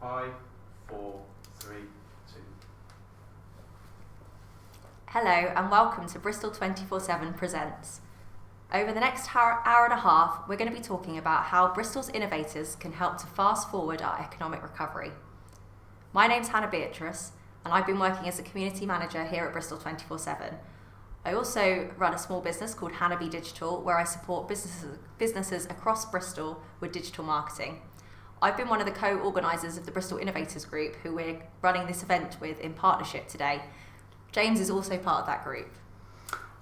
5, 4, 3, 2. Hello and welcome to Bristol24 Presents. Over the next hour and a half, we're going to be talking about how Bristol's innovators can help to fast forward our economic recovery. My name's Beatrice, and I've been working as a community manager here at Bristol24. I also run a small business called Aby Digital, where I support businesses across Bristol with digital marketing. I've been one of the co-organisers of the Bristol Innovators group, who we're running this event with in partnership today. James is also part of that group.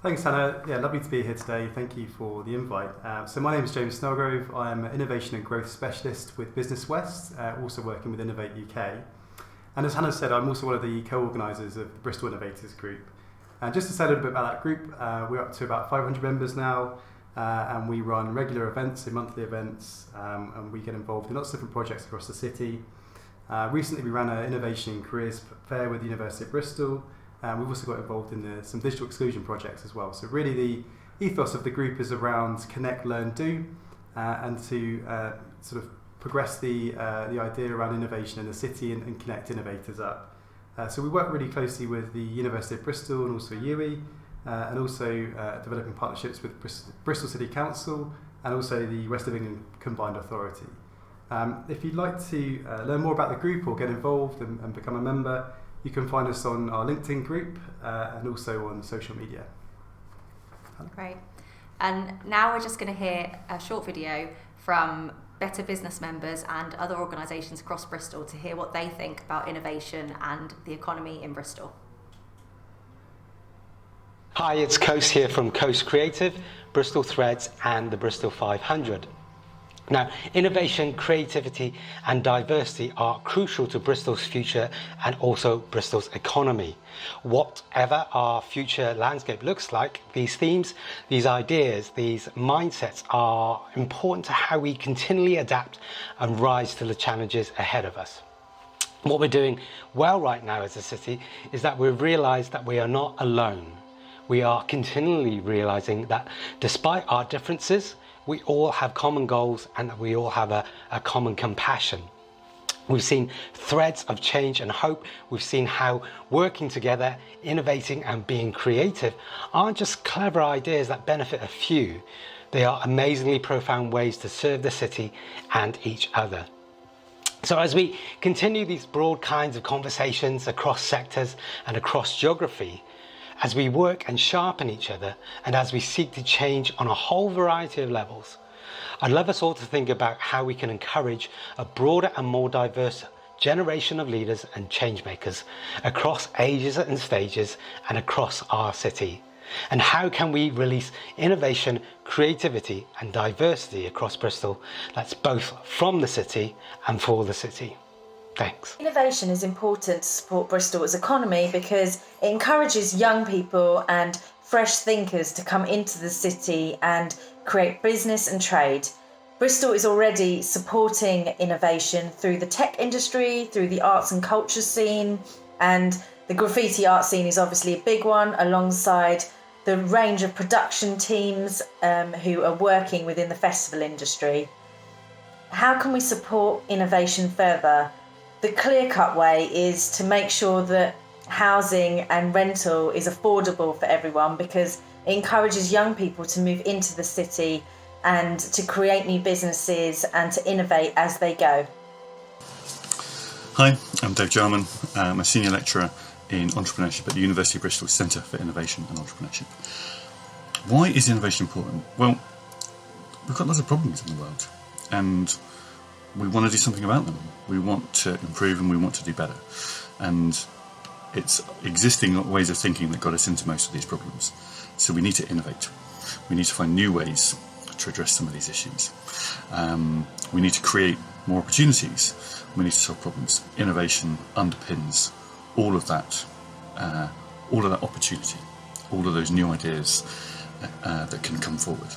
Thanks, Hannah. Yeah, lovely to be here today. Thank you for the invite. So my name is James Snelgrove. I'm an Innovation and Growth Specialist with Business West, also working with Innovate UK. And as Hannah said, I'm also one of the co-organisers of the Bristol Innovators group. And just to say a little bit about that group, we're up to about 500 members now, and we run regular events, so monthly events, and we get involved in lots of different projects across the city. Recently we ran an Innovation and Careers Fair with the University of Bristol, and we've also got involved in some digital exclusion projects as well. So really the ethos of the group is around connect, learn, do, and to sort of progress the idea around innovation in the city and connect innovators up. So we work really closely with the University of Bristol and also UWE, and also developing partnerships with Bristol City Council and also the West of England Combined Authority. If you'd like to learn more about the group or get involved and become a member, you can find us on our LinkedIn group and also on social media. Great. And now we're just going to hear a short video from Better Business members and other organisations across Bristol to hear what they think about innovation and the economy in Bristol. Hi, it's Coast here from Coast Creative, Bristol Threads and the Bristol 500. Now, innovation, creativity and diversity are crucial to Bristol's future and also Bristol's economy. Whatever our future landscape looks like, these themes, these ideas, these mindsets are important to how we continually adapt and rise to the challenges ahead of us. What we're doing well right now as a city is that we've realised that we are not alone. We are continually realising that despite our differences, we all have common goals and that we all have a common compassion. We've seen threads of change and hope. We've seen how working together, innovating and being creative aren't just clever ideas that benefit a few. They are amazingly profound ways to serve the city and each other. So as we continue these broad kinds of conversations across sectors and across geography, as we work and sharpen each other, and as we seek to change on a whole variety of levels, I'd love us all to think about how we can encourage a broader and more diverse generation of leaders and change makers across ages and stages and across our city. And how can we release innovation, creativity and diversity across Bristol that's both from the city and for the city. Thanks. Innovation is important to support Bristol's economy because it encourages young people and fresh thinkers to come into the city and create business and trade. Bristol is already supporting innovation through the tech industry, through the arts and culture scene, and the graffiti art scene is obviously a big one, alongside the range of production teams who are working within the festival industry. How can we support innovation further? The clear-cut way is to make sure that housing and rental is affordable for everyone, because it encourages young people to move into the city and to create new businesses and to innovate as they go. Hi, I'm Dave Jarman. I'm a senior lecturer in entrepreneurship at the University of Bristol Centre for Innovation and Entrepreneurship. Why is innovation important? Well, we've got lots of problems in the world and we want to do something about them. We want to improve and we want to do better. And it's existing ways of thinking that got us into most of these problems. So we need to innovate. We need to find new ways to address some of these issues. We need to create more opportunities. We need to solve problems. Innovation underpins all of that opportunity, all of those new ideas that can come forward.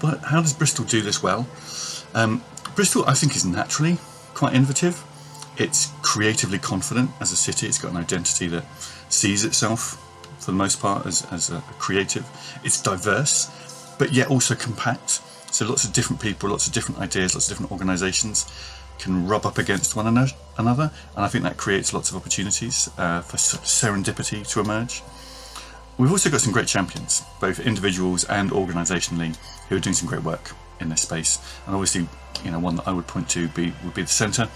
But how does Bristol do this well? Bristol, I think, is naturally quite innovative. It's creatively confident as a city. It's got an identity that sees itself, for the most part, as a creative. It's diverse, but yet also compact. So lots of different people, lots of different ideas, lots of different organisations can rub up against one another, and I think that creates lots of opportunities for serendipity to emerge. We've also got some great champions, both individuals and organisationally, who are doing some great work in this space. And obviously, one that I would point to would be the centre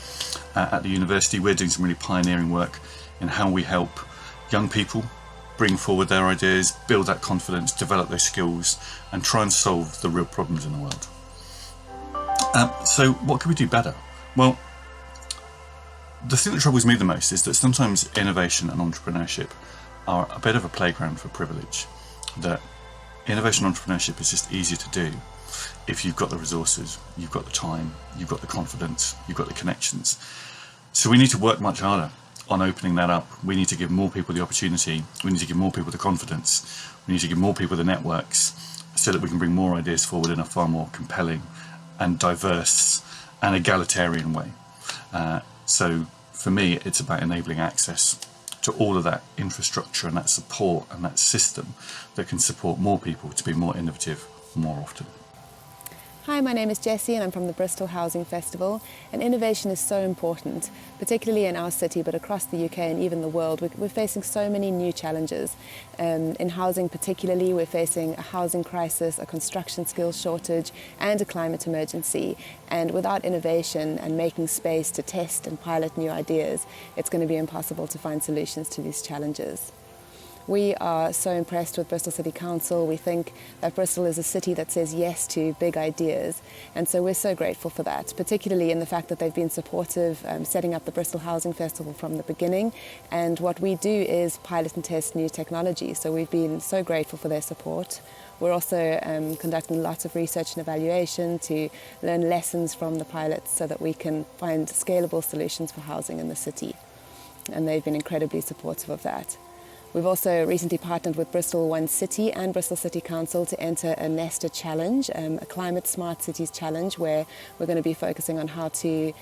at the university. We're doing some really pioneering work in how we help young people bring forward their ideas, build that confidence, develop those skills, and try and solve the real problems in the world. So what can we do better? Well, the thing that troubles me the most is that sometimes innovation and entrepreneurship are a bit of a playground for privilege. That innovation and entrepreneurship is just easier to do if you've got the resources, you've got the time, you've got the confidence, you've got the connections. So we need to work much harder on opening that up. We need to give more people the opportunity, we need to give more people the confidence, we need to give more people the networks, so that we can bring more ideas forward in a far more compelling and diverse and egalitarian way. So for me, it's about enabling access to all of that infrastructure and that support and that system that can support more people to be more innovative more often. Hi, my name is Jessie and I'm from the Bristol Housing Festival, and innovation is so important, particularly in our city but across the UK and even the world. We're facing so many new challenges. In housing particularly, we're facing a housing crisis, a construction skills shortage and a climate emergency, and without innovation and making space to test and pilot new ideas, it's going to be impossible to find solutions to these challenges. We are so impressed with Bristol City Council. We think that Bristol is a city that says yes to big ideas, and so we're so grateful for that, particularly in the fact that they've been supportive, setting up the Bristol Housing Festival from the beginning, and what we do is pilot and test new technology, so we've been so grateful for their support. We're also conducting lots of research and evaluation to learn lessons from the pilots so that we can find scalable solutions for housing in the city, and they've been incredibly supportive of that. We've also recently partnered with Bristol One City and Bristol City Council to enter a Nesta Challenge, a Climate Smart Cities Challenge, where we're going to be focusing on how to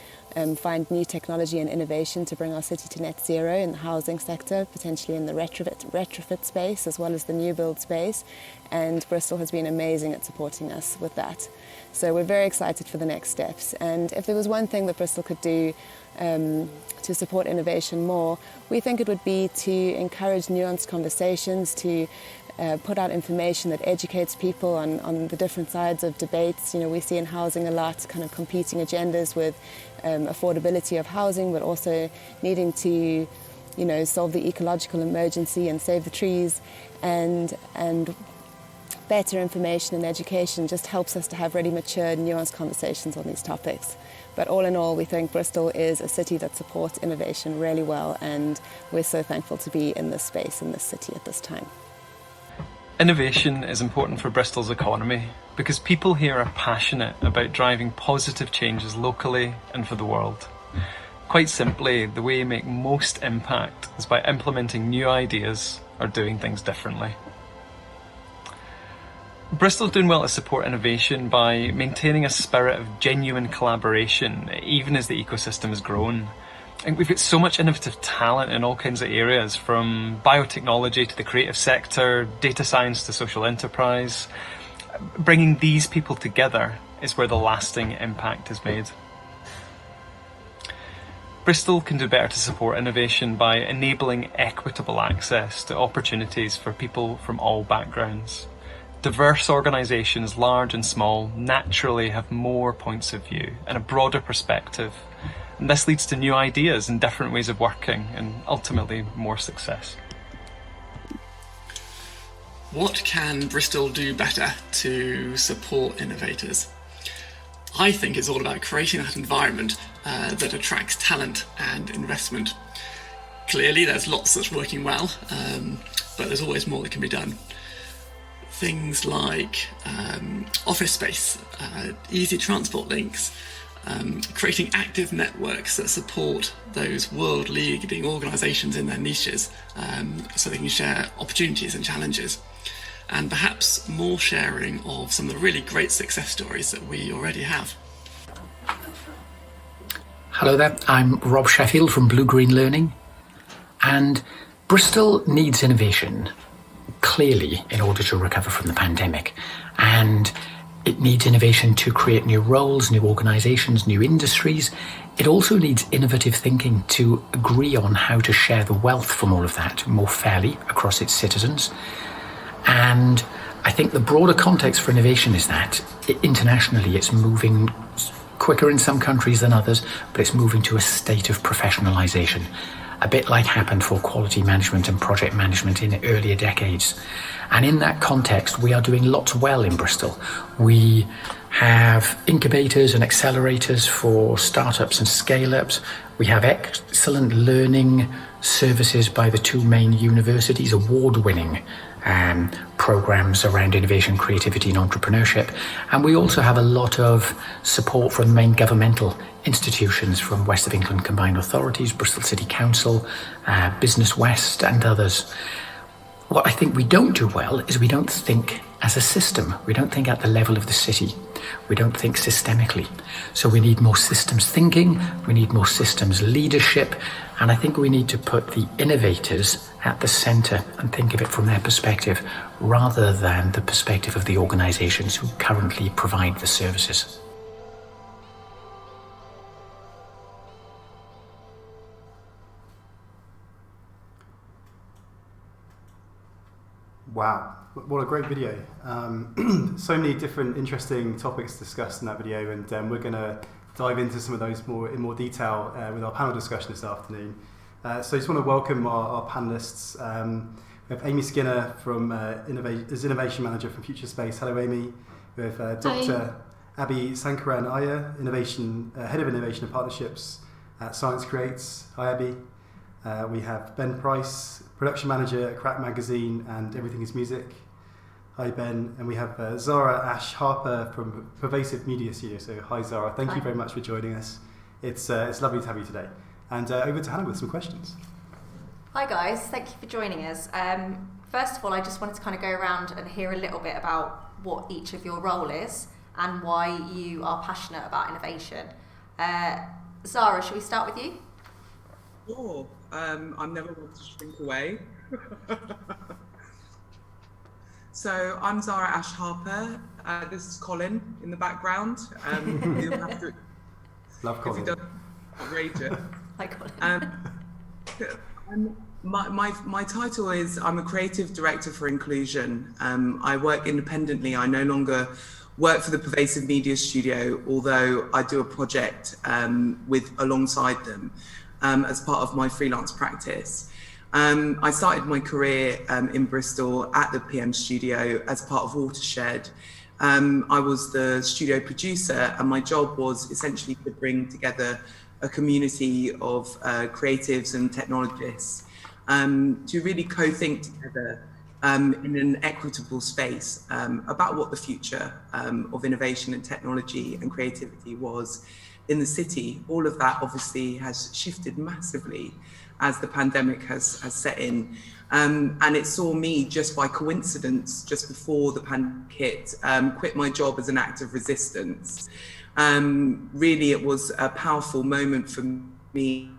find new technology and innovation to bring our city to net zero in the housing sector, potentially in the retrofit space as well as the new build space. And Bristol has been amazing at supporting us with that. So we're very excited for the next steps. And if there was one thing that Bristol could do to support innovation more, we think it would be to encourage nuanced conversations, to put out information that educates people on the different sides of debates. We see in housing a lot kind of competing agendas with affordability of housing, but also needing to solve the ecological emergency and save the trees, and better information and education just helps us to have really mature, nuanced conversations on these topics. But all in all, we think Bristol is a city that supports innovation really well, and we're so thankful to be in this space, in this city at this time. Innovation is important for Bristol's economy because people here are passionate about driving positive changes locally and for the world. Quite simply, the way you make most impact is by implementing new ideas or doing things differently. Bristol's doing well to support innovation by maintaining a spirit of genuine collaboration, even as the ecosystem has grown. And we've got so much innovative talent in all kinds of areas, from biotechnology to the creative sector, data science to social enterprise. Bringing these people together is where the lasting impact is made. Bristol can do better to support innovation by enabling equitable access to opportunities for people from all backgrounds. Diverse organisations, large and small, naturally have more points of view and a broader perspective. And this leads to new ideas and different ways of working, and ultimately more success. What can Bristol do better to support innovators? I think it's all about creating that environment that attracts talent and investment. Clearly there's lots that's working well, but there's always more that can be done. Things like office space, easy transport links, creating active networks that support those world-leading organisations in their niches, so they can share opportunities and challenges, and perhaps more sharing of some of the really great success stories that we already have. Hello there, I'm Rob Sheffield from Blue Green Learning, and Bristol needs innovation, clearly, in order to recover from the pandemic. And It needs innovation to create new roles, new organisations, new industries. It also needs innovative thinking to agree on how to share the wealth from all of that more fairly across its citizens. And I think the broader context for innovation is that internationally it's moving quicker in some countries than others, but it's moving to a state of professionalisation, a bit like happened for quality management and project management in earlier decades. And in that context, we are doing lots well in Bristol. We have incubators and accelerators for startups and scale-ups. We have excellent learning services by the two main universities, award-winning programs around innovation, creativity and entrepreneurship. And we also have a lot of support from main governmental institutions from West of England Combined Authorities, Bristol City Council, Business West and others. What I think we don't do well is we don't think as a system. We don't think at the level of the city. We don't think systemically. So we need more systems thinking, we need more systems leadership, and I think we need to put the innovators at the centre and think of it from their perspective rather than the perspective of the organisations who currently provide the services. Wow, what a great video. So many different interesting topics discussed in that video, and we're going to dive into some of those in more detail with our panel discussion this afternoon. So I just want to welcome our panellists. We have Aimee Skinner from as Innovation Manager from Future Space. Hello, Aimee. We have Dr. Aby Sankaran, Head of Innovation and Partnerships at Science Creates. Hi, Aby. We have Ben Price, Production Manager at Crack Magazine and Everything is Music. Hi, Ben. And we have Zahra Ash-Harper from Pervasive Media Studio. So hi, Zahra. Thank you very much for joining us. It's lovely to have you today. And over to Hannah with some questions. Hi guys, thank you for joining us. First of all, I just wanted to kind of go around and hear a little bit about what each of your role is and why you are passionate about innovation. Zahra, should we start with you? Sure. I'm never one to shrink away. So I'm Zahra Ash-Harper. This is Colin in the background. You'll have to, love Colin. If he doesn't rate it. Hi, Colin. My title is I'm a creative director for inclusion. I work independently. I no longer work for the Pervasive Media Studio, although I do a project alongside them as part of my freelance practice. I started my career in Bristol at the PM Studio as part of Watershed. I was the studio producer, and my job was essentially to bring together a community of creatives and technologists to really co-think together in an equitable space about what the future of innovation and technology and creativity was in the city. All of that obviously has shifted massively as the pandemic has set in. And it saw me, just by coincidence, just before the pandemic hit, quit my job as an act of resistance. Really, it was a powerful moment for me,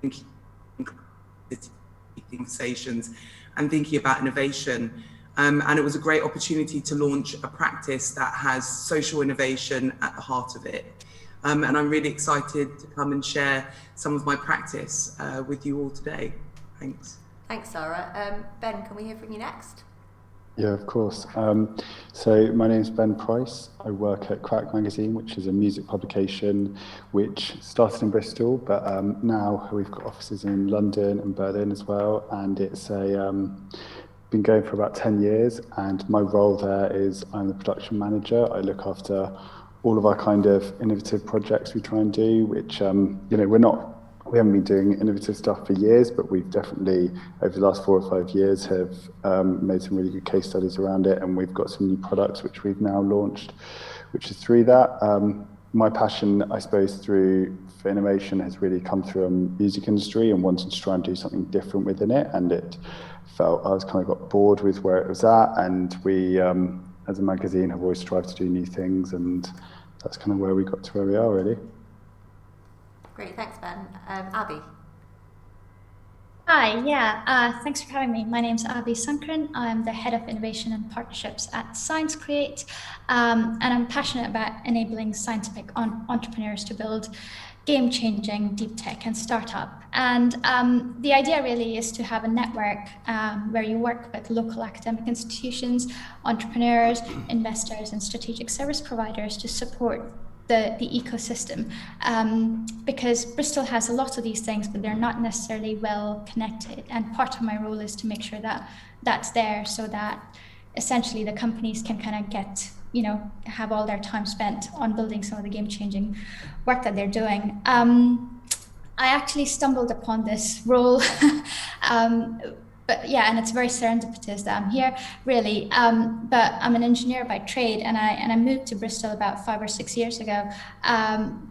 thinking conversations and thinking about innovation. And it was a great opportunity to launch a practice that has social innovation at the heart of it. And I'm really excited to come and share some of my practice with you all today. Thanks. Thanks, Zahra. Ben, can we hear from you next? Yeah, of course. So my name's Ben Price. I work at Crack Magazine, which is a music publication which started in Bristol, but now we've got offices in London and Berlin as well. And it's been going for about 10 years. And my role there is I'm the production manager. I look after all of our kind of innovative projects we try and do, which, we haven't been doing innovative stuff for years, but we've definitely, over the last 4 or 5 years, have made some really good case studies around it. And we've got some new products which we've now launched, which is through that. My passion, I suppose, for innovation has really come through a music industry and wanting to try and do something different within it. And it felt, I was kind of got bored with where it was at. And we, as a magazine, have always strived to do new things. And that's kind of where we got to where we are, really. Great, thanks, Ben. Aby? Hi, thanks for having me. My name's Aby Sankaran. I'm the Head of Innovation and Partnerships at Science Create, and I'm passionate about enabling scientific entrepreneurs to build game-changing deep tech and startup. And the idea really is to have a network where you work with local academic institutions, entrepreneurs, investors, and strategic service providers to support the ecosystem, because Bristol has a lot of these things, but they're not necessarily well connected. And part of my role is to make sure that that's there, so that essentially the companies can kind of get, have all their time spent on building some of the game-changing work that they're doing. I actually stumbled upon this role, and it's very serendipitous that I'm here, really. But I'm an engineer by trade, and I moved to Bristol about 5 or 6 years ago,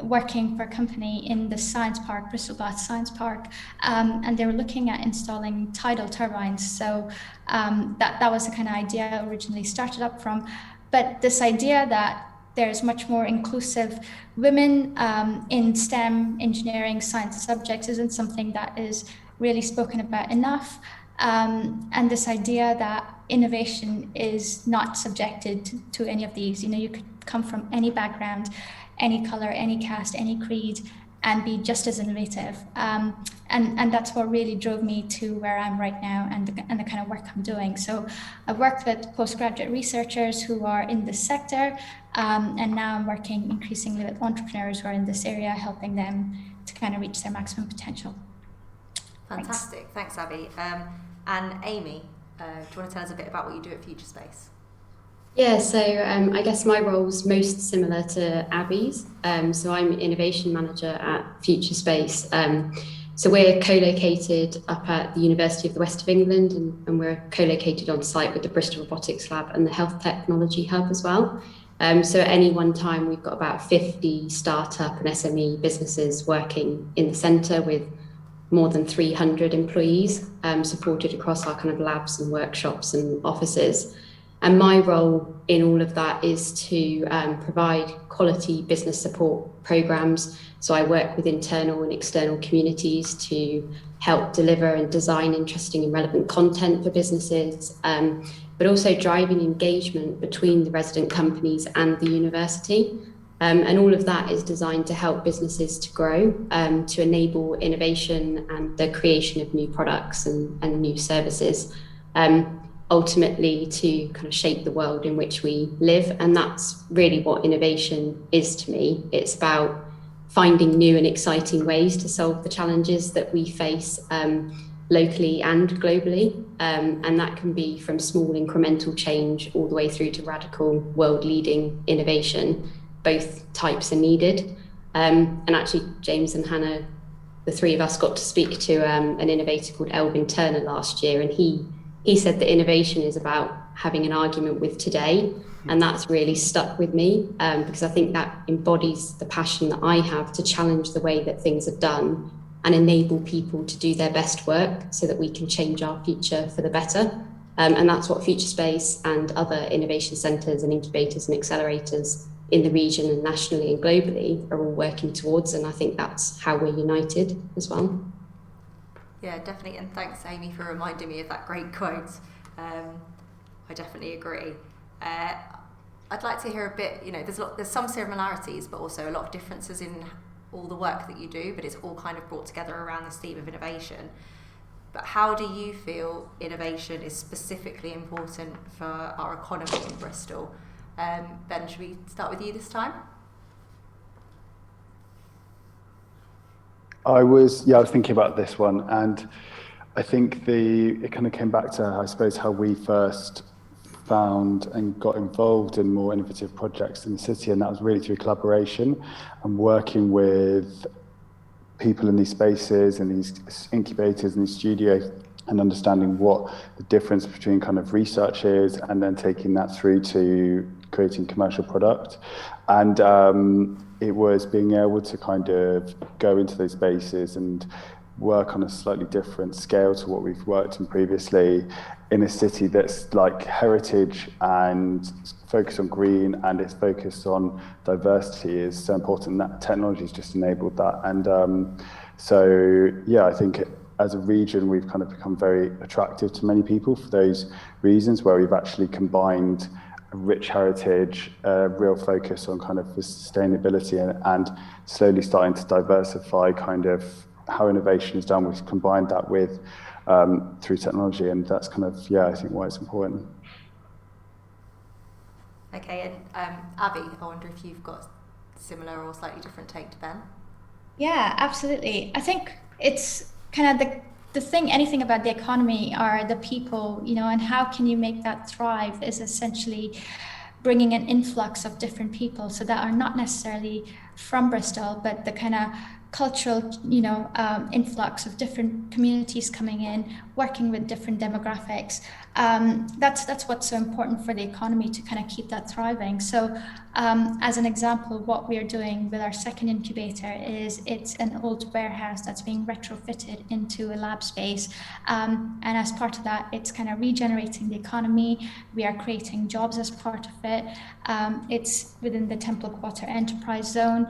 working for a company in the science park, Bristol Science Park, and they were looking at installing tidal turbines. So that was the kind of idea I originally started up from. But this idea that there's much more inclusive women in STEM, engineering, science subjects isn't something that is really spoken about enough. And this idea that innovation is not subjected to any of these. You could come from any background, any color, any caste, any creed, and be just as innovative. And that's what really drove me to where I'm right now and the kind of work I'm doing. So I've worked with postgraduate researchers who are in this sector, and now I'm working increasingly with entrepreneurs who are in this area, helping them to kind of reach their maximum potential. Fantastic, thanks Aby. And Aimee, do you want to tell us a bit about what you do at FutureSpace? Yeah, so I guess my role's most similar to Aby's. So I'm Innovation Manager at FutureSpace. So we're co-located up at the University of the West of England, and we're co-located on site with the Bristol Robotics Lab and the Health Technology Hub as well. So at any one time, we've got about 50 startup and SME businesses working in the centre with more than 300 employees, supported across our kind of labs and workshops and offices. And my role in all of that is to provide quality business support programs. So I work with internal and external communities to help deliver and design interesting and relevant content for businesses, but also driving engagement between the resident companies and the university. And all of that is designed to help businesses to grow, to enable innovation and the creation of new products and new services, ultimately to kind of shape the world in which we live. And that's really what innovation is to me. It's about finding new and exciting ways to solve the challenges that we face locally and globally. And that can be from small incremental change all the way through to radical world-leading innovation. Both types are needed. And actually, James and Hannah, the three of us got to speak to an innovator called Elvin Turner last year, and he said that innovation is about having an argument with today, and that's really stuck with me because I think that embodies the passion that I have to challenge the way that things are done and enable people to do their best work so that we can change our future for the better. And that's what FutureSpace and other innovation centres and incubators and accelerators in the region and nationally and globally are all working towards, and I think that's how we're united as well. Yeah, definitely, and thanks Aimee for reminding me of that great quote. I definitely agree. I'd like to hear a bit, there's some similarities but also a lot of differences in all the work that you do, but it's all kind of brought together around this theme of innovation. But how do you feel innovation is specifically important for our economy in Bristol? Ben, should we start with you this time? I was thinking about this one, and I think it kind of came back to, I suppose, how we first found and got involved in more innovative projects in the city, and that was really through collaboration and working with people in these spaces and these incubators and these studios, and understanding what the difference between kind of research is, and then taking that through to creating commercial product. And it was being able to kind of go into those spaces and work on a slightly different scale to what we've worked in previously in a city that's like heritage and focused on green, and it's focused on diversity is so important. That technology has just enabled that. And so, yeah, I think as a region, we've kind of become very attractive to many people for those reasons, where we've actually combined a rich heritage, a real focus on kind of sustainability, and slowly starting to diversify kind of how innovation is done. We've combined that with through technology, and that's kind of, I think why it's important. Okay, and Aby, I wonder if you've got similar or slightly different take to Ben? Yeah, absolutely. I think it's kind of the thing, anything about the economy are the people, and how can you make that thrive is essentially bringing an influx of different people, so that are not necessarily from Bristol, but the kind of cultural, influx of different communities coming in, working with different demographics. That's what's so important for the economy, to kind of keep that thriving. So as an example, what we are doing with our second incubator is it's an old warehouse that's being retrofitted into a lab space. And as part of that, it's kind of regenerating the economy. We are creating jobs as part of it. It's within the Temple Quarter Enterprise Zone.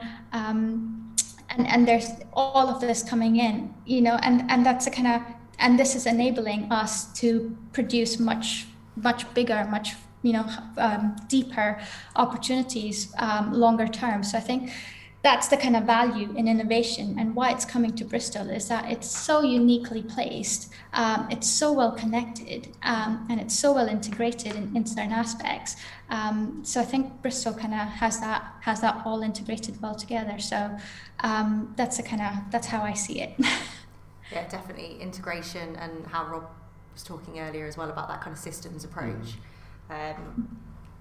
And there's all of this coming in, and that's a kind of, and this is enabling us to produce much bigger, much deeper opportunities longer term. So I think that's the kind of value in innovation, and why it's coming to Bristol is that it's so uniquely placed, it's so well connected, and it's so well integrated in certain aspects. So I think Bristol kind of has that all integrated well together. So that's how I see it. Yeah, definitely integration, and how Rob was talking earlier as well about that kind of systems approach.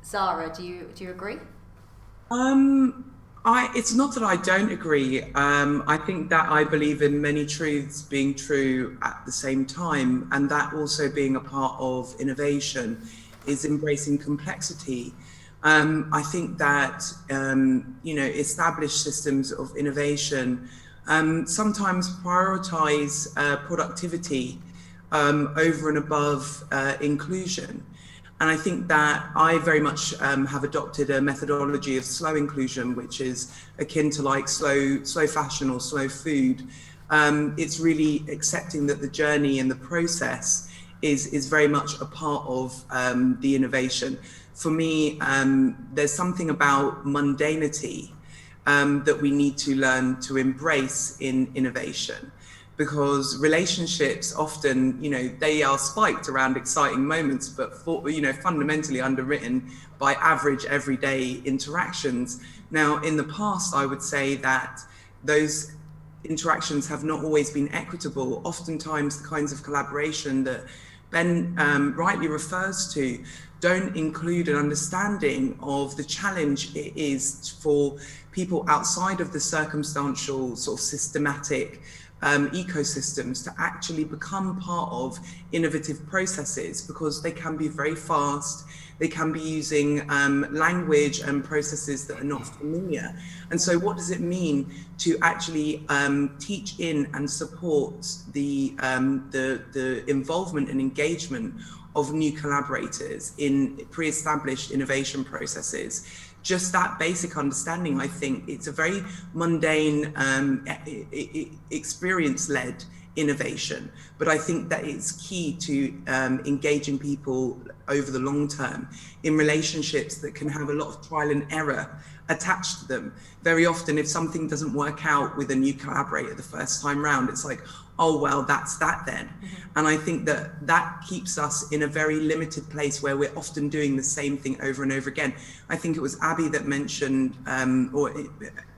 Zahra, do you agree? It's not that I don't agree. I think that I believe in many truths being true at the same time, and that also being a part of innovation is embracing complexity. I think that established systems of innovation sometimes prioritize productivity over and above inclusion. And I think that I very much have adopted a methodology of slow inclusion, which is akin to like slow fashion or slow food. It's really accepting that the journey and the process is very much a part of the innovation. For me, there's something about mundanity that we need to learn to embrace in innovation. Because relationships often, they are spiked around exciting moments, but fundamentally underwritten by average everyday interactions. Now, in the past, I would say that those interactions have not always been equitable. Oftentimes, the kinds of collaboration that Ben rightly refers to don't include an understanding of the challenge it is for people outside of the circumstantial sort of systematic ecosystems to actually become part of innovative processes, because they can be very fast, they can be using language and processes that are not familiar. And so what does it mean to actually teach in and support the involvement and engagement of new collaborators in pre-established innovation processes? Just that basic understanding, I think it's a very mundane, experience-led innovation, but I think that it's key to engaging people over the long term in relationships that can have a lot of trial and error attached to them. Very often, if something doesn't work out with a new collaborator the first time round, it's like, oh, well, that's that then. And I think that keeps us in a very limited place where we're often doing the same thing over and over again. I think it was Aby that mentioned, or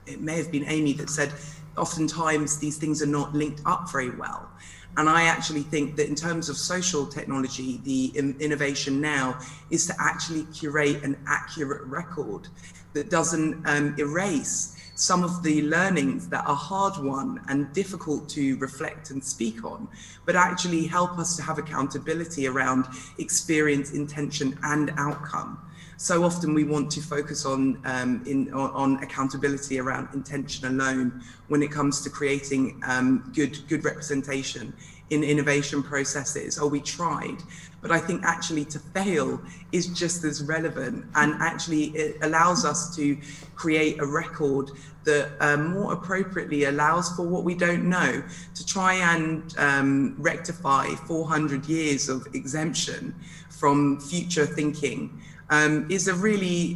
it may have been Aimee that said, oftentimes these things are not linked up very well. And I actually think that in terms of social technology, the innovation now is to actually curate an accurate record that doesn't erase some of the learnings that are hard won and difficult to reflect and speak on, but actually help us to have accountability around experience, intention, and outcome. So often we want to focus on accountability around intention alone when it comes to creating good representation in innovation processes. Oh, we tried. But I think actually to fail is just as relevant, and actually it allows us to create a record that more appropriately allows for what we don't know, to try and rectify 400 years of exemption from future thinking that is a really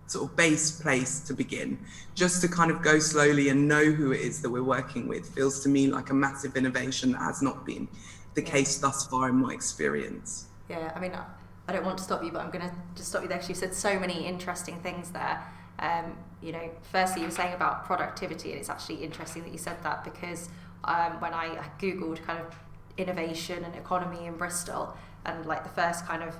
sort of base place to begin. Just to kind of go slowly and know who it is that we're working with feels to me like a massive innovation that has not been the case thus far in my experience. Yeah, I mean, I don't want to stop you, but I'm going to just stop you there because you said so many interesting things there. You know, firstly, you were saying about productivity, and it's actually interesting that you said that, because when I Googled kind of innovation and economy in Bristol, and like the first kind of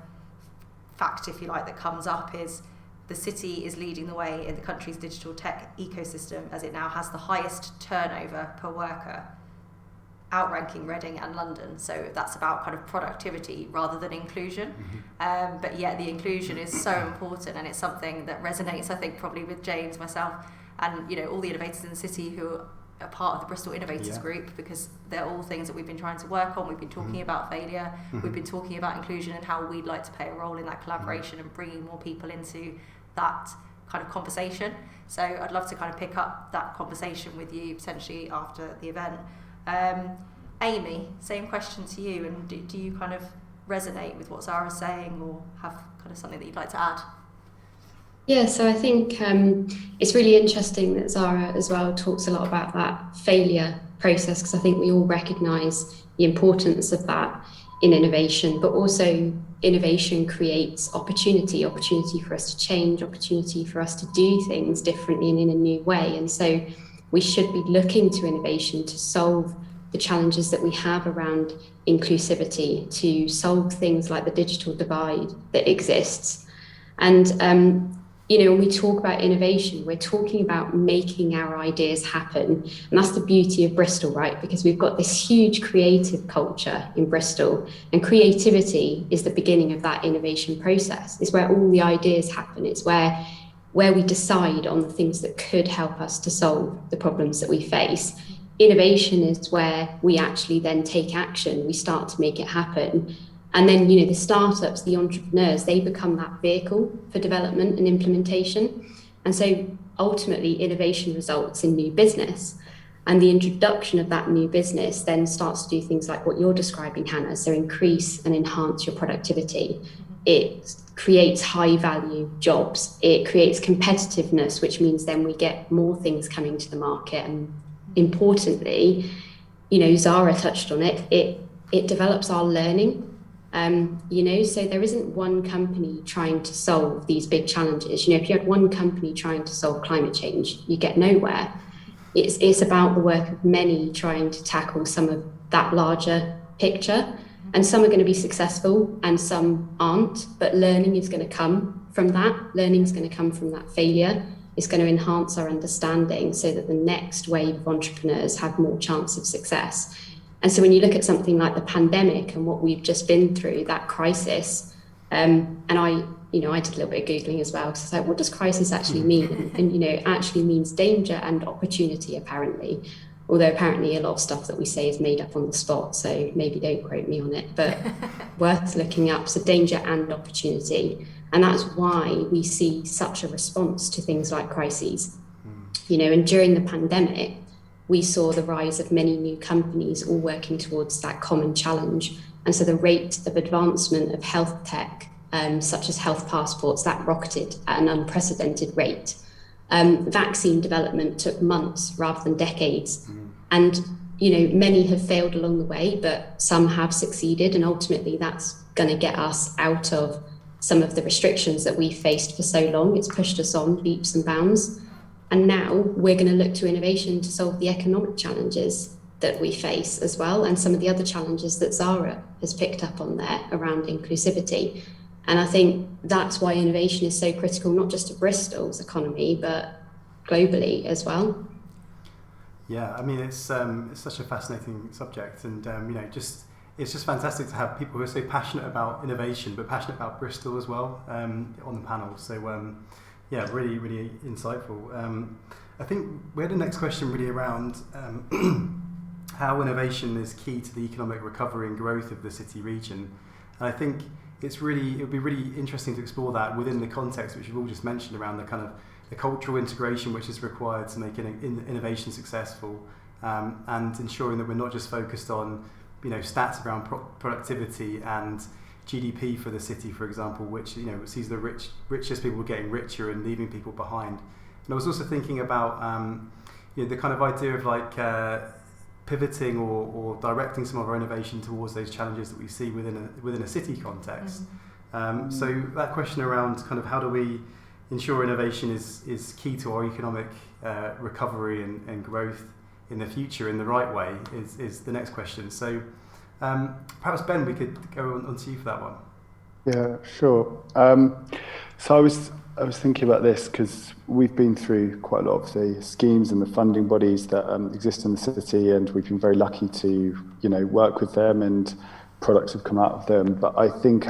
fact, if you like, that comes up is the city is leading the way in the country's digital tech ecosystem, as it now has the highest turnover per worker, outranking Reading and London. So that's about kind of productivity rather than inclusion. But yeah, the inclusion is so important, and it's something that resonates, I think, probably with James, myself, and you know, all the innovators in the city who are part of the Bristol Innovators group, because they're all things that we've been trying to work on. We've been talking about failure, we've been talking about inclusion and how we'd like to play a role in that collaboration and bringing more people into that kind of conversation. So I'd love to kind of pick up that conversation with you potentially after the event. Aimee, same question to you, and do you kind of resonate with what Zahra's saying, or have kind of something that you'd like to add? Yeah, so I think it's really interesting that Zahra as well talks a lot about that failure process, because I think we all recognise the importance of that in innovation, but also innovation creates opportunity for us to change, opportunity for us to do things differently and in a new way. And so we should be looking to innovation to solve the challenges that we have around inclusivity, to solve things like the digital divide that exists. And you know, when we talk about innovation, we're talking about making our ideas happen. And that's the beauty of Bristol, right? Because we've got this huge creative culture in Bristol, and creativity is the beginning of that innovation process. It's where all the ideas happen. It's where we decide on the things that could help us to solve the problems that we face. Innovation is where we actually then take action. We start to make it happen. And then, you know, the startups, the entrepreneurs, they become that vehicle for development and implementation. And so ultimately innovation results in new business. And the introduction of that new business then starts to do things like what you're describing, Hannah. So increase and enhance your productivity. It creates high value jobs. It creates competitiveness, which means then we get more things coming to the market. And importantly, you know, Zahra touched on it, it develops our learning. You know, so there isn't one company trying to solve these big challenges. You know, if you had one company trying to solve climate change, you get nowhere. It's about the work of many trying to tackle some of that larger picture. And some are going to be successful and some aren't, but learning is going to come from that. Learning is going to come from that failure. It's going to enhance our understanding so that the next wave of entrepreneurs have more chance of success. And so when you look at something like the pandemic and what we've just been through, that crisis, and I did a little bit of Googling as well, because I was like, what does crisis actually mean? And you know, it actually means danger and opportunity, apparently. Although apparently a lot of stuff that we say is made up on the spot, so maybe don't quote me on it, but worth looking up. So danger and opportunity. And that's why we see such a response to things like crises. You know, and during the pandemic, we saw the rise of many new companies all working towards that common challenge. And so the rate of advancement of health tech, such as health passports, that rocketed at an unprecedented rate. Vaccine development took months rather than decades. And, you know, many have failed along the way, but some have succeeded. And ultimately that's going to get us out of some of the restrictions that we faced for so long. It's pushed us on leaps and bounds. And now we're going to look to innovation to solve the economic challenges that we face as well, and some of the other challenges that Zahra has picked up on there around inclusivity. And I think that's why innovation is so critical, not just to Bristol's economy, but globally as well. Yeah, I mean, it's such a fascinating subject, and you know, it's just fantastic to have people who are so passionate about innovation, but passionate about Bristol as well on the panel. So yeah, really, really insightful. I think we had a next question really around how innovation is key to the economic recovery and growth of the city region. And I think it would be really interesting to explore that within the context which you've all just mentioned around the kind of the cultural integration which is required to make innovation successful, and ensuring that we're not just focused on stats around productivity and GDP for the city, for example, which sees the richest people getting richer and leaving people behind. And I was also thinking about the kind of idea of like pivoting or directing some of our innovation towards those challenges that we see within a city context. So that question around kind of how do we ensure innovation is key to our economic recovery and growth in the future in the right way is the next question. So perhaps Ben, we could go on to you for that one. Yeah, sure. So I was thinking about this because we've been through quite a lot of the schemes and the funding bodies that exist in the city, and we've been very lucky to work with them, and products have come out of them. But I think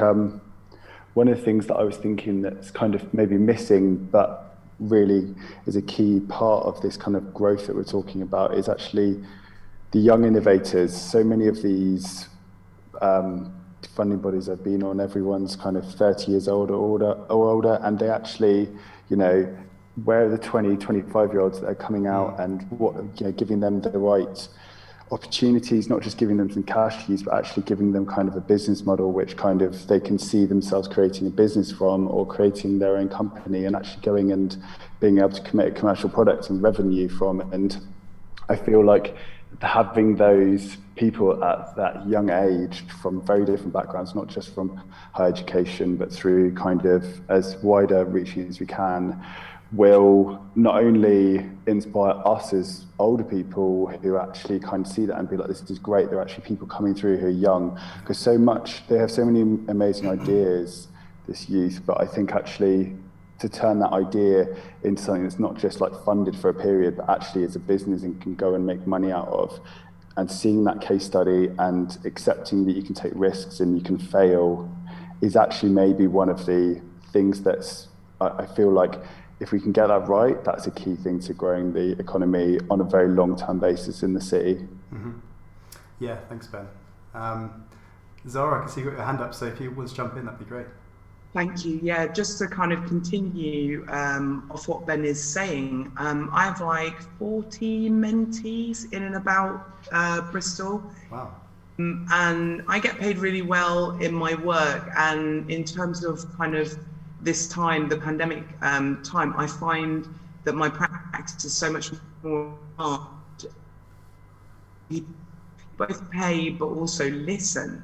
one of the things that I was thinking that's kind of maybe missing, but really is a key part of this kind of growth that we're talking about, is actually the young innovators. So many of these funding bodies have been on everyone's kind of 30 years old or older, and they actually, where are the 20, 25-year-olds that are coming out, and giving them the right opportunities, not just giving them some cash to use, but actually giving them kind of a business model which kind of they can see themselves creating a business from, or creating their own company and actually going and being able to commit a commercial product and revenue from it. And I feel like having those people at that young age from very different backgrounds, not just from higher education, but through kind of as wider reaching as we can, will not only inspire us as older people who actually kind of see that and be like, this is great, there are actually people coming through who are young, because they have so many amazing ideas, this youth. But I think actually to turn that idea into something that's not just like funded for a period, but actually is a business and can go and make money out of, and seeing that case study and accepting that you can take risks and you can fail, is actually maybe one of the things that's, I feel like if we can get that right, that's a key thing to growing the economy on a very long-term basis in the city. Mm-hmm. Yeah, thanks, Ben. Zahra, I can see you got your hand up, so if you want to jump in, that'd be great. Thank you. Yeah, just to kind of continue off what Ben is saying, I have like 40 mentees in and about Bristol. Wow. And I get paid really well in my work, and in terms of kind of this time, the pandemic time, I find that my practice is so much more hard. You both pay, but also listen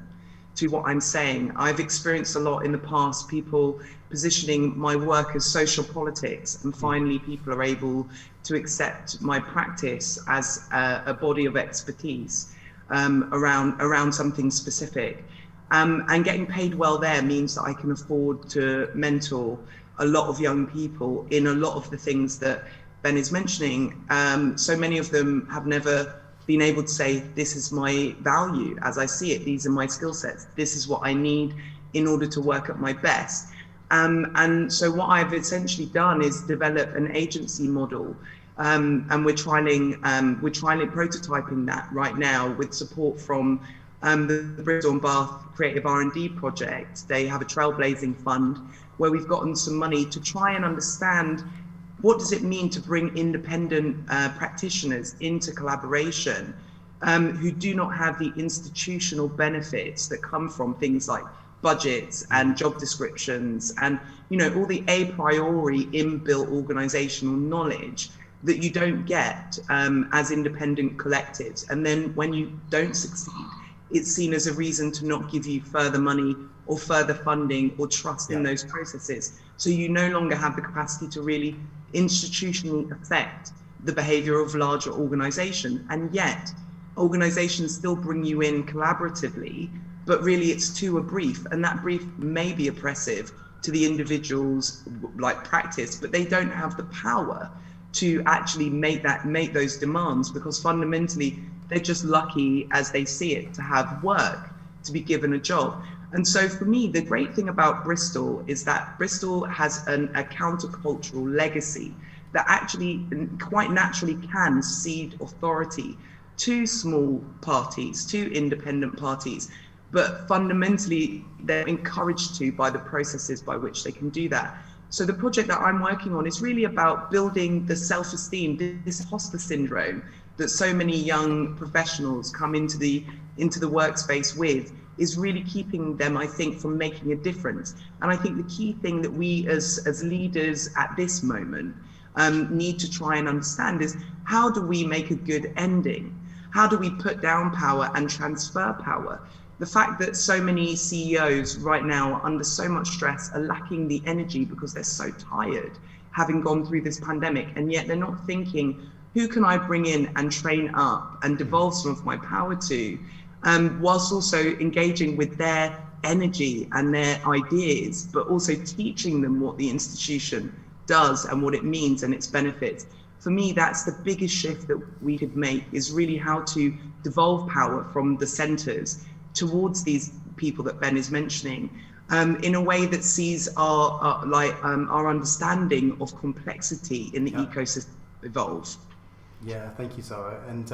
to what I'm saying. I've experienced a lot in the past, people positioning my work as social politics, and finally people are able to accept my practice as a body of expertise around something specific. And getting paid well there means that I can afford to mentor a lot of young people in a lot of the things that Ben is mentioning. So many of them have never been able to say, this is my value as I see it, these are my skill sets, this is what I need in order to work at my best. And so what I've essentially done is develop an agency model, and we're prototyping that right now with support from the Bristol and Bath Creative R&D project. They have a trailblazing fund where we've gotten some money to try and understand what does it mean to bring independent practitioners into collaboration who do not have the institutional benefits that come from things like budgets and job descriptions and all the a priori inbuilt organizational knowledge that you don't get as independent collectives. And then when you don't succeed, it's seen as a reason to not give you further money or further funding or trust in those processes. So you no longer have the capacity to really institutionally affect the behavior of larger organizations. And yet organizations still bring you in collaboratively, but really it's to a brief, and that brief may be oppressive to the individual's like practice, but they don't have the power to actually make those demands, because fundamentally they're just lucky as they see it to have work, to be given a job. And so for me, the great thing about Bristol is that Bristol has a countercultural legacy that actually quite naturally can cede authority two small parties, two independent parties, but fundamentally they're encouraged to by the processes by which they can do that. So the project that I'm working on is really about building the self-esteem, this imposter syndrome that so many young professionals come into the workspace with, is really keeping them, I think, from making a difference. And I think the key thing that we as leaders at this moment need to try and understand is, how do we make a good ending? How do we put down power and transfer power? The fact that so many CEOs right now are under so much stress, are lacking the energy because they're so tired, having gone through this pandemic, and yet they're not thinking, who can I bring in and train up and devolve some of my power to, whilst also engaging with their energy and their ideas, but also teaching them what the institution does and what it means and its benefits. For me, that's the biggest shift that we could make, is really how to devolve power from the centres towards these people that Ben is mentioning, in a way that sees our understanding of complexity in the ecosystem evolve. Yeah, thank you, Zahra. And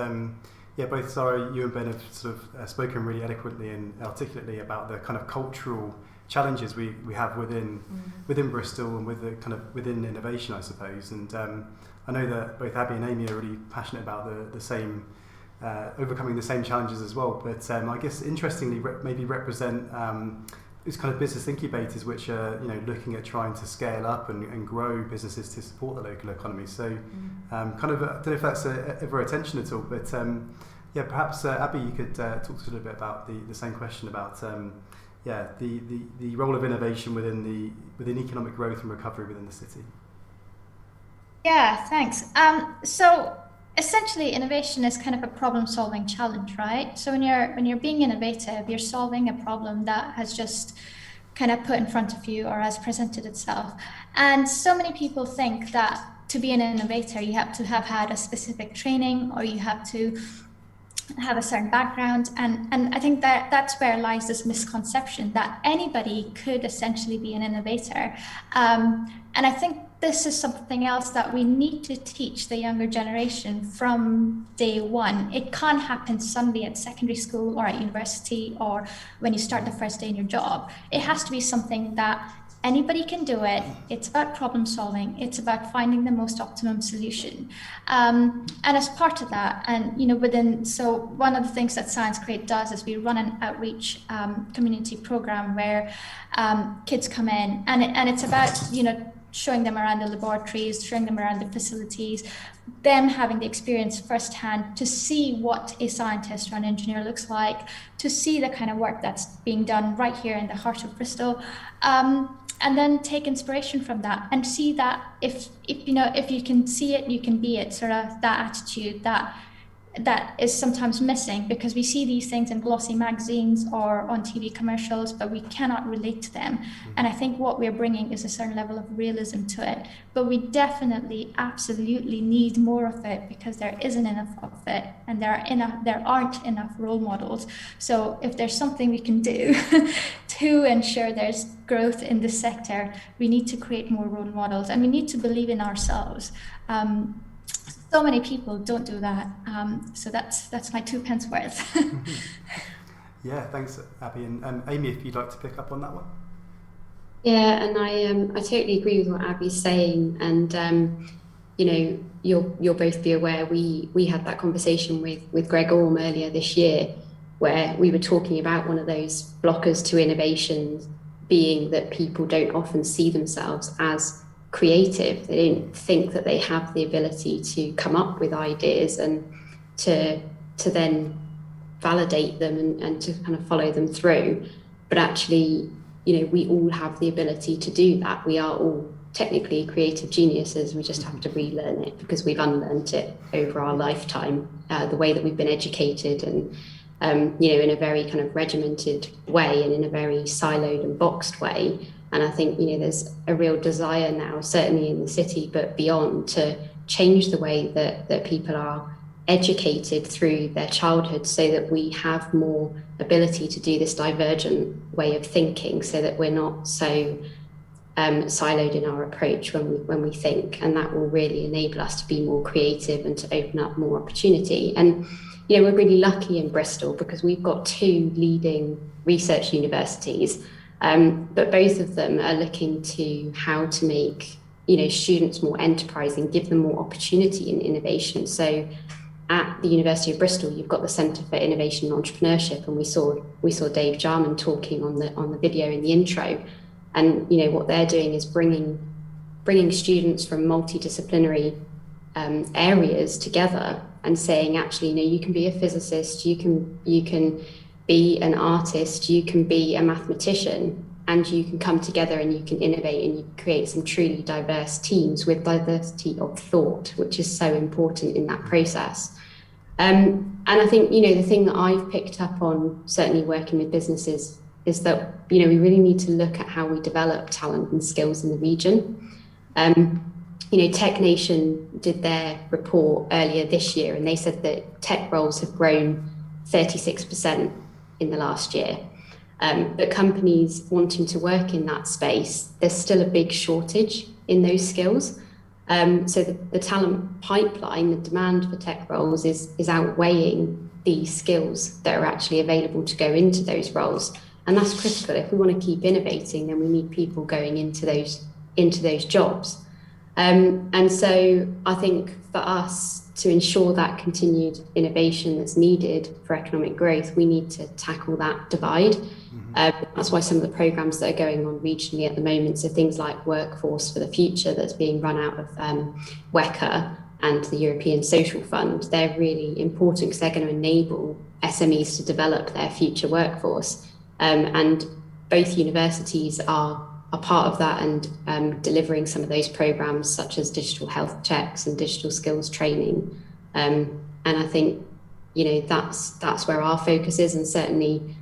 both Zahra, you and Ben have sort of spoken really eloquently and articulately about the kind of cultural challenges we have within Bristol and with the kind of within innovation, I suppose. And I know that both Aby and Aimee are really passionate about the same, overcoming the same challenges as well. But I guess interestingly, maybe represent these kind of business incubators, which are looking at trying to scale up and grow businesses to support the local economy. So kind of I don't know if that's ever attention at all, but perhaps Aby, you could talk to us a little bit about the same question about the role of innovation within economic growth and recovery within the city. Yeah, thanks. So essentially, innovation is kind of a problem-solving challenge, right? So when you're being innovative, you're solving a problem that has just kind of put in front of you or has presented itself. And so many people think that to be an innovator, you have to have had a specific training, or you have to have a certain background. And I think that that's where lies this misconception that anybody could essentially be an innovator. And I think this is something else that we need to teach the younger generation from day one. It can't happen suddenly at secondary school or at university or when you start the first day in your job. It has to be something that anybody can do it. It's about problem solving. It's about finding the most optimum solution. And as part of that, so one of the things that Science Create does is we run an outreach community program where kids come in, and it's about, showing them around the laboratories, showing them around the facilities, them having the experience firsthand to see what a scientist or an engineer looks like, to see the kind of work that's being done right here in the heart of Bristol, and then take inspiration from that and see that if you can see it, you can be it, sort of that attitude that is sometimes missing, because we see these things in glossy magazines or on TV commercials, but we cannot relate to them. And I think what we're bringing is a certain level of realism to it, but we definitely, absolutely need more of it, because there isn't enough of it, and there aren't enough role models. So if there's something we can do to ensure there's growth in this sector, we need to create more role models, and we need to believe in ourselves. So many people don't do that, so that's my 2 pence worth. Yeah, thanks, Aby. And Aimee, if you'd like to pick up on that one. Yeah, and I totally agree with what Aby's saying, and you'll both be aware we had that conversation with Greg Orme earlier this year, where we were talking about one of those blockers to innovation being that people don't often see themselves as creative. They don't think that they have the ability to come up with ideas and to then validate them and to kind of follow them through. But actually, we all have the ability to do that. We are all technically creative geniuses. We just have to relearn it, because we've unlearned it over our lifetime, the way that we've been educated, and in a very kind of regimented way and in a very siloed and boxed way. And I think, there's a real desire now, certainly in the city, but beyond, to change the way that people are educated through their childhood, so that we have more ability to do this divergent way of thinking, so that we're not so siloed in our approach when we think, and that will really enable us to be more creative and to open up more opportunity. And we're really lucky in Bristol because we've got 2 leading research universities, but both of them are looking to how to make students more enterprising, give them more opportunity in innovation. So at the University of Bristol, you've got the Centre for Innovation and Entrepreneurship, and we saw Dave Jarman talking on the video in the intro. And what they're doing is bringing students from multidisciplinary areas together and saying, actually, you can be a physicist, you can be an artist, you can be a mathematician, and you can come together and you can innovate and you create some truly diverse teams with diversity of thought, which is so important in that process. And I think, the thing that I've picked up on, certainly working with businesses, is that, we really need to look at how we develop talent and skills in the region. Tech Nation did their report earlier this year, and they said that tech roles have grown 36% in the last year. But companies wanting to work in that space, there's still a big shortage in those skills. So the talent pipeline, the demand for tech roles is outweighing the skills that are actually available to go into those roles. And that's critical. If we want to keep innovating, then we need people going into those jobs. And so I think for us to ensure that continued innovation that's needed for economic growth, we need to tackle that divide. That's why some of the programs that are going on regionally at the moment, so things like Workforce for the Future that's being run out of WECA and the European Social Fund, they're really important because they're going to enable SMEs to develop their future workforce. And both universities are part of that and delivering some of those programs such as digital health checks and digital skills training. And I think, that's where our focus is, and certainly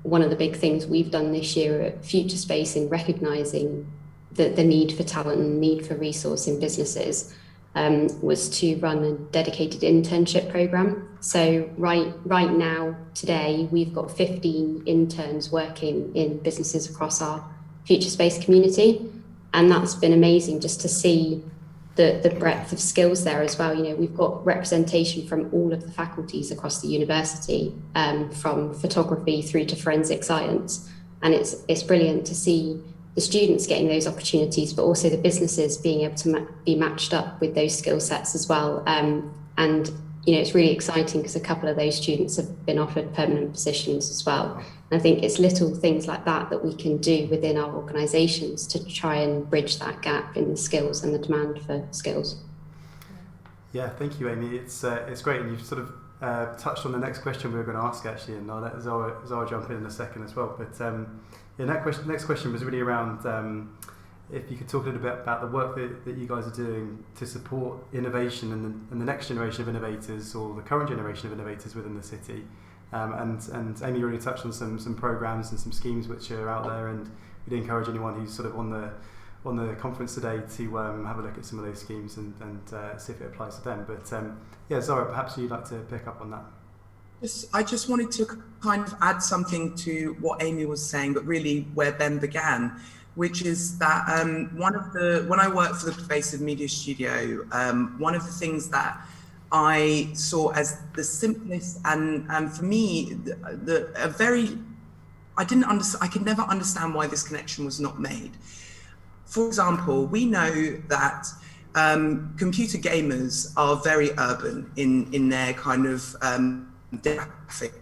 one of the big things we've done this year at Future Space in recognising the need for talent and need for resource in businesses was to run a dedicated internship programme. So right now, today, we've got 15 interns working in businesses across our Future Space community, and that's been amazing just to see the breadth of skills there as well. We've got representation from all of the faculties across the university, from photography through to forensic science, and it's brilliant to see the students getting those opportunities, but also the businesses being able to be matched up with those skill sets as well. And it's really exciting because a couple of those students have been offered permanent positions as well. And I think it's little things like that we can do within our organisations to try and bridge that gap in the skills and the demand for skills. Yeah, thank you, Aimee. It's great, and you've sort of touched on the next question we were going to ask actually, and I'll let Zahra jump in a second as well. But next question was really around if you could talk a little bit about the work that you guys are doing to support innovation and the next generation of innovators, or the current generation of innovators within the city. And Aimee already touched on some programs and some schemes which are out there, and we'd encourage anyone who's sort of on the conference today to have a look at some of those schemes and see if it applies to them. But Zahra, perhaps you'd like to pick up on that. Yes, I just wanted to kind of add something to what Aimee was saying, but really where Ben began, which is that when I worked for the Pervasive Media Studio, one of the things that I saw as the simplest and for me I could never understand why this connection was not made. For example, we know that computer gamers are very urban in their kind of demographic.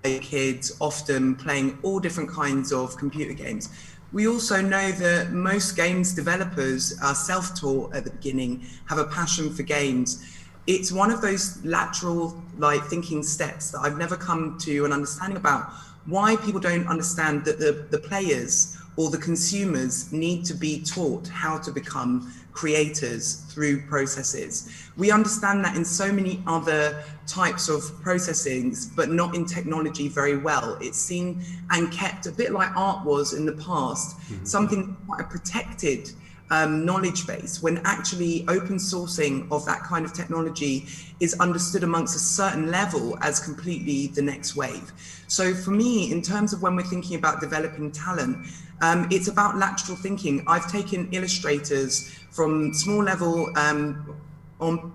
Kids often playing all different kinds of computer games. We also know that most games developers are self-taught at the beginning, have a passion for games. It's one of those lateral thinking steps that I've never come to an understanding about, why people don't understand that the players or the consumers need to be taught how to become creators through processes. We understand that in so many other types of processings, but not in technology very well. It's seen and kept a bit like art was in the past, something quite protected knowledge base, when actually open sourcing of that kind of technology is understood amongst a certain level as completely the next wave. So for me, in terms of when we're thinking about developing talent, it's about lateral thinking. I've taken illustrators from small level on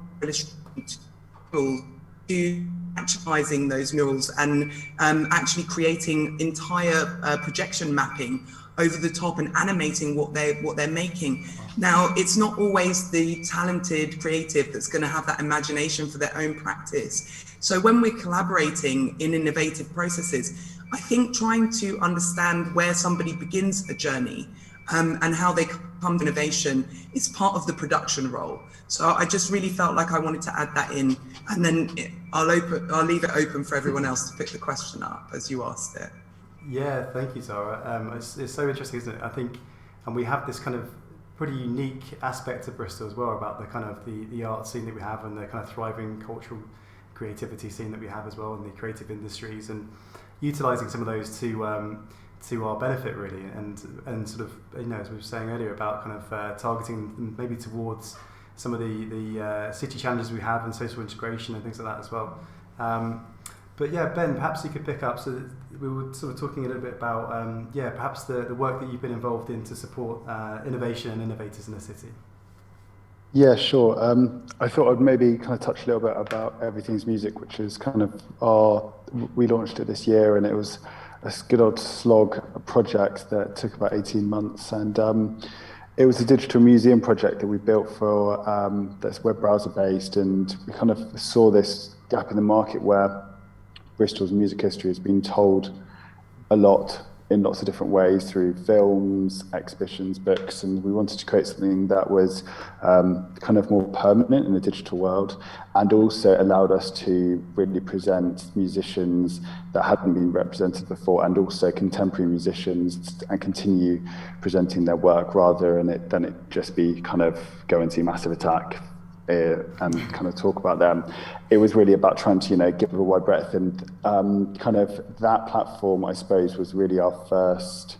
to actualizing those murals and actually creating entire projection mapping over the top and animating what they're making. Now, it's not always the talented creative that's going to have that imagination for their own practice. So when we're collaborating in innovative processes, I think trying to understand where somebody begins a journey and how they come to innovation is part of the production role. So I just really felt like I wanted to add that in, and then I'll leave it open for everyone else to pick the question up as you asked it. Yeah, thank you, Zahra. It's so interesting, isn't it? I think, and we have this kind of pretty unique aspect of Bristol as well about the kind of the art scene that we have and the kind of thriving cultural creativity scene that we have as well in the creative industries, and utilising some of those to our benefit really, and sort of, you know, as we were saying earlier about kind of targeting maybe towards some of the city challenges we have and social integration and things like that as well. But yeah, Ben, perhaps you could pick up. So we were sort of talking a little bit about perhaps the work that you've been involved in to support innovation and innovators in the city. Yeah, sure. I thought I'd maybe kind of touch a little bit about Everything's Music, which is kind of we launched it this year, and it was a good old slog project that took about 18 months. And it was a digital museum project that we built for that's web browser based, and we kind of saw this gap in the market where Bristol's music history has been told a lot in lots of different ways through films, exhibitions, books, and we wanted to create something that was kind of more permanent in the digital world, and also allowed us to really present musicians that hadn't been represented before, and also contemporary musicians, and continue presenting their work rather than it just be kind of go and see Massive Attack and kind of talk about them. It was really about trying to, you know, give a wide breadth, and kind of that platform, I suppose, was really our first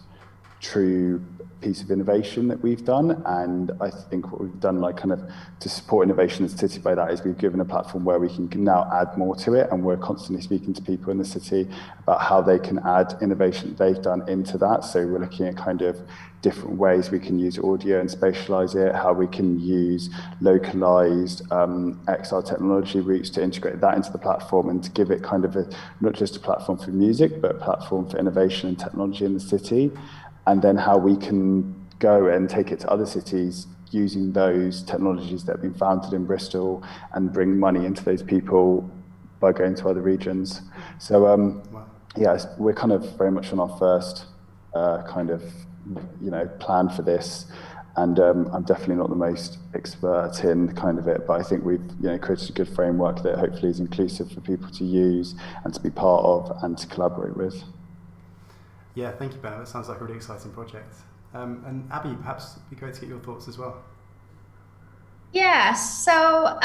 true piece of innovation that we've done. And I think what we've done, like kind of to support innovation in the city by that, is we've given a platform where we can now add more to it, and we're constantly speaking to people in the city about how they can add innovation they've done into that. So we're looking at kind of different ways we can use audio and spatialize it, how we can use localized XR technology routes to integrate that into the platform, and to give it kind of not just a platform for music, but a platform for innovation and technology in the city. And then how we can go and take it to other cities using those technologies that have been founded in Bristol, and bring money into those people by going to other regions. So yeah, we're kind of very much on our first kind of, you know, plan for this, and I'm definitely not the most expert in kind of it, but I think we've, you know, created a good framework that hopefully is inclusive for people to use and to be part of and to collaborate with. Yeah, thank you, Ben. That sounds like a really exciting project. And Aby, perhaps it'd be great to get your thoughts as well. Yeah, so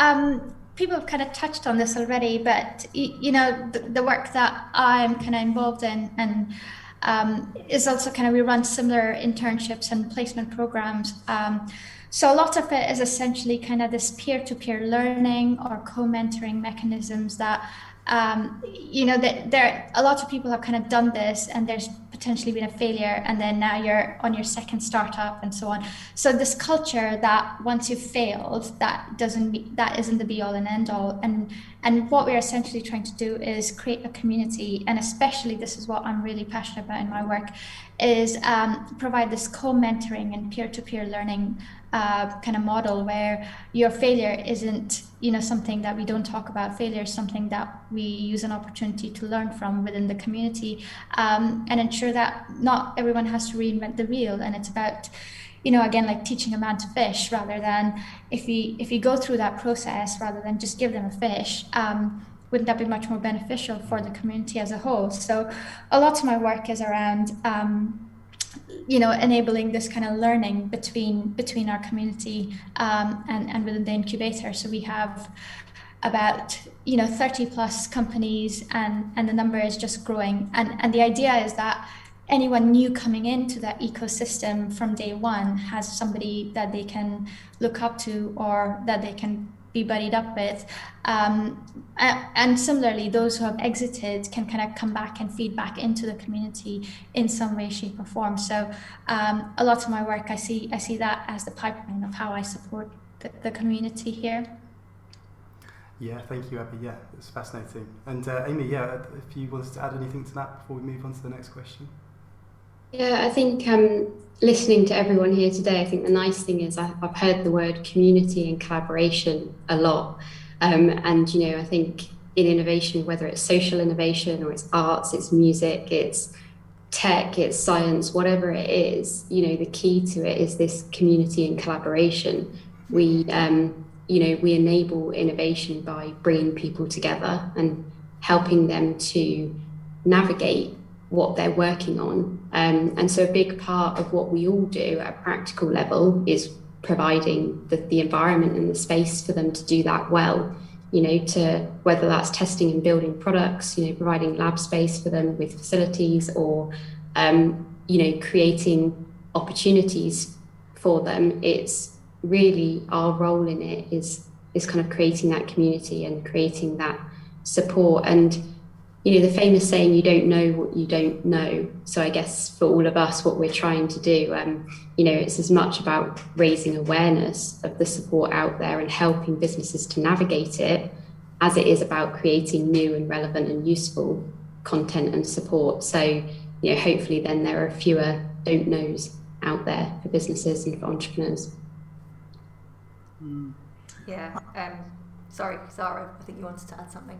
people have kind of touched on this already, but you know, the work that I'm kind of involved in, and is also kind of, we run similar internships and placement programs. So a lot of it is essentially kind of this peer-to-peer learning or co-mentoring mechanisms that you know, that there a lot of people have kind of done this, and there's potentially been a failure, and then now you're on your second startup and so on. So this culture that once you've failed, that isn't the be all and end all. And what we're essentially trying to do is create a community, and especially this is what I'm really passionate about in my work, is provide this co-mentoring and peer-to-peer learning kind of model where your failure isn't, you know, something that we don't talk about. Failure is something that we use an opportunity to learn from within the community, and ensure that not everyone has to reinvent the wheel. And it's about, you know, again, like teaching a man to fish, rather than if we go through that process rather than just give them a fish, wouldn't that be much more beneficial for the community as a whole? So a lot of my work is around you know, enabling this kind of learning between our community and within the incubator. So we have about, you know, 30 plus companies, and the number is just growing. And the idea is that anyone new coming into that ecosystem from day one has somebody that they can look up to or that they can be buddied up with. And similarly, those who have exited can kind of come back and feed back into the community in some way, shape or form. So a lot of my work, I see that as the pipeline of how I support the community here. Yeah, thank you, Aby. Yeah, it's fascinating. And Aimee, yeah, if you wanted to add anything to that before we move on to the next question. Yeah, I think listening to everyone here today, I think the nice thing is I've heard the word community and collaboration a lot. And, you know, I think in innovation, whether it's social innovation or it's arts, it's music, it's tech, it's science, whatever it is, you know, the key to it is this community and collaboration. We enable innovation by bringing people together and helping them to navigate what they're working on. And so a big part of what we all do at a practical level is providing the environment and the space for them to do that well, you know, to whether that's testing and building products, you know, providing lab space for them with facilities or, creating opportunities for them. It's really our role in it is kind of creating that community and creating that support. And you know, the famous saying, you don't know what you don't know. So I guess for all of us, what we're trying to do, it's as much about raising awareness of the support out there and helping businesses to navigate it as it is about creating new and relevant and useful content and support. So, you know, hopefully then there are fewer don't knows out there for businesses and for entrepreneurs. Yeah. Sorry, Zahra, I think you wanted to add something.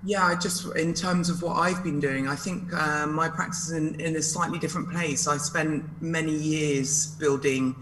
Yeah, just in terms of what I've been doing, I think my practice is in a slightly different place. I spent many years building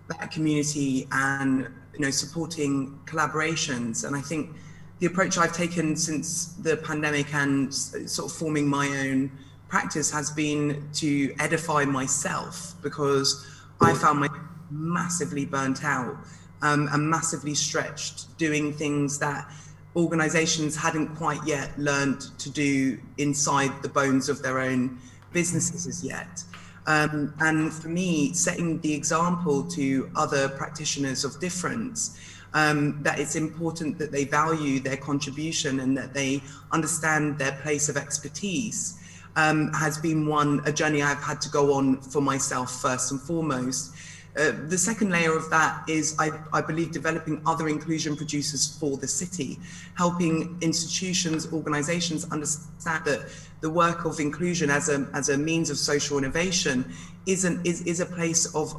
that community and, you know, supporting collaborations. And I think the approach I've taken since the pandemic and sort of forming my own practice has been to edify myself, because I found myself massively burnt out and massively stretched doing things that organizations hadn't quite yet learned to do inside the bones of their own businesses as yet. And for me, setting the example to other practitioners of difference, that it's important that they value their contribution and that they understand their place of expertise, has been a journey I've had to go on for myself first and foremost. The second layer of that is, I believe, developing other inclusion producers for the city, helping institutions, organizations understand that the work of inclusion as a means of social innovation is a place of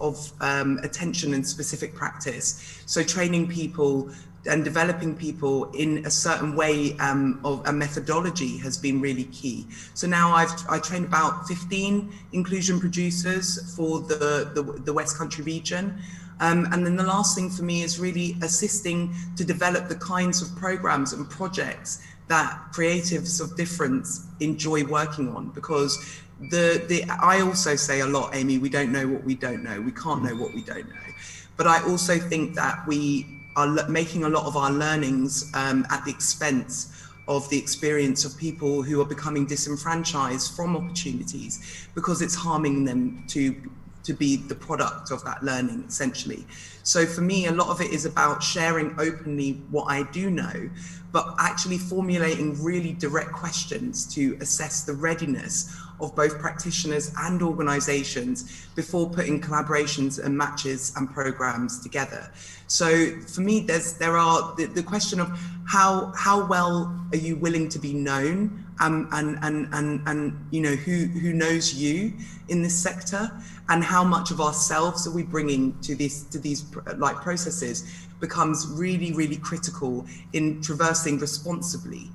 attention and specific practice. So training people and developing people in a certain way of a methodology has been really key. So now I trained about 15 inclusion producers for the West Country region. And then the last thing for me is really assisting to develop the kinds of programs and projects that creatives of difference enjoy working on, because I also say a lot, Aimee, we don't know what we don't know. We can't know what we don't know. But I also think that we are making a lot of our learnings at the expense of the experience of people who are becoming disenfranchised from opportunities, because it's harming them to be the product of that learning, essentially. So for me, a lot of it is about sharing openly what I do know, but actually formulating really direct questions to assess the readiness of both practitioners and organizations before putting collaborations and matches and programs together. So for me, there are the question of how well are you willing to be known, and you know, who knows you in this sector, and how much of ourselves are we bringing to these like processes becomes really, really critical in traversing responsibly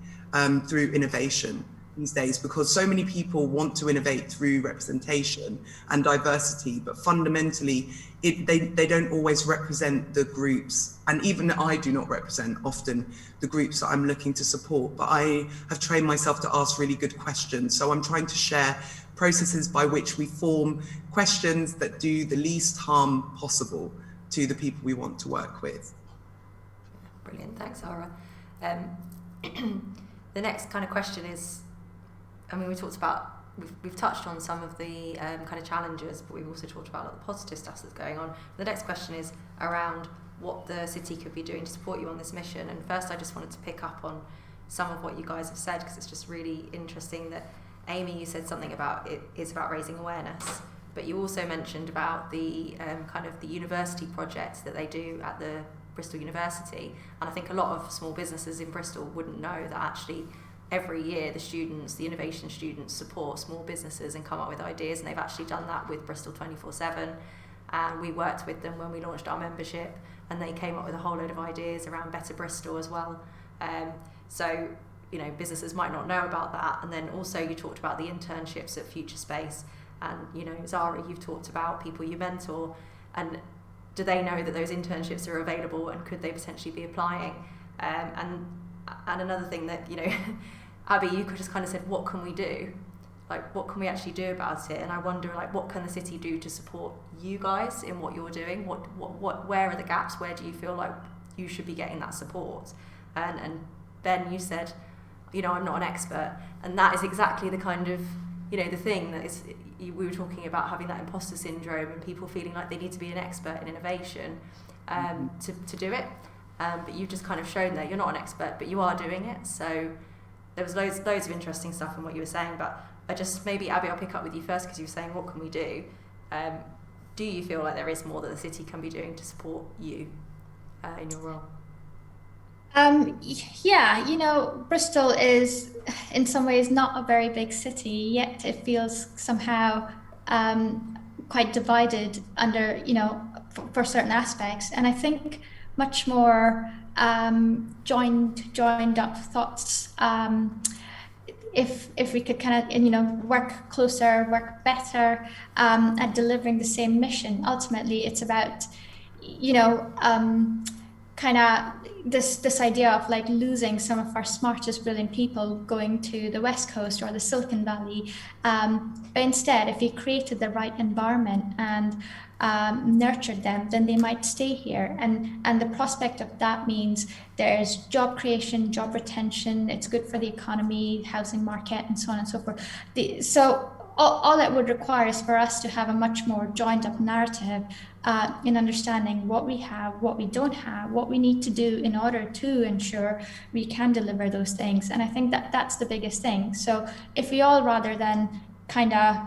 through innovation these days, because so many people want to innovate through representation and diversity, but fundamentally they don't always represent the groups, and even I do not represent often the groups that I'm looking to support. But I have trained myself to ask really good questions, so I'm trying to share processes by which we form questions that do the least harm possible to the people we want to work with. Brilliant, thanks, Zahra. The next kind of question is, I mean, we talked about we've touched on some of the kind of challenges, but we've also talked about the positive stuff that's going on. The next question is around what the city could be doing to support you on this mission. And first, I just wanted to pick up on some of what you guys have said, because it's just really interesting that, Aimee, you said something about it is about raising awareness, but you also mentioned about the kind of the university projects that they do at the Bristol University. And I think a lot of small businesses in Bristol wouldn't know that actually every year the innovation students support small businesses and come up with ideas, and they've actually done that with Bristol24. And we worked with them when we launched our membership, and they came up with a whole load of ideas around Better Bristol as well. So, you know, businesses might not know about that. And then also you talked about the internships at Future Space, and, you know, Zahra, you've talked about people you mentor, and do they know that those internships are available, and could they potentially be applying? And another thing that, you know, Aby, you could just kind of said, what can we do? Like, what can we actually do about it? And I wonder, like, what can the city do to support you guys in what you're doing? Where are the gaps? Where do you feel like you should be getting that support? And Ben, you said, you know, I'm not an expert, and that is exactly the kind of, you know, the thing that is, we were talking about having that imposter syndrome and people feeling like they need to be an expert in innovation to do it. But you've just kind of shown that you're not an expert, but you are doing it. So there was loads of interesting stuff in what you were saying, but I just, maybe Aby, I'll pick up with you first, because you were saying, what can we do? Do you feel like there is more that the city can be doing to support you in your role? Yeah, you know, Bristol is in some ways not a very big city, yet it feels somehow quite divided under, you know, for certain aspects. And I think much more joined up thoughts, if we could kind of, you know, work closer, work better at delivering the same mission. Ultimately, it's about, you know, kind of this idea of like losing some of our smartest, brilliant people going to the West Coast or the Silicon Valley. But instead, if we created the right environment and nurtured them, then they might stay here. And the prospect of that means there's job creation, job retention, it's good for the economy, housing market, and so on and so forth. So all it would require is for us to have a much more joined up narrative in understanding what we have, what we don't have, what we need to do in order to ensure we can deliver those things. And I think that that's the biggest thing. So if we all, rather than kind of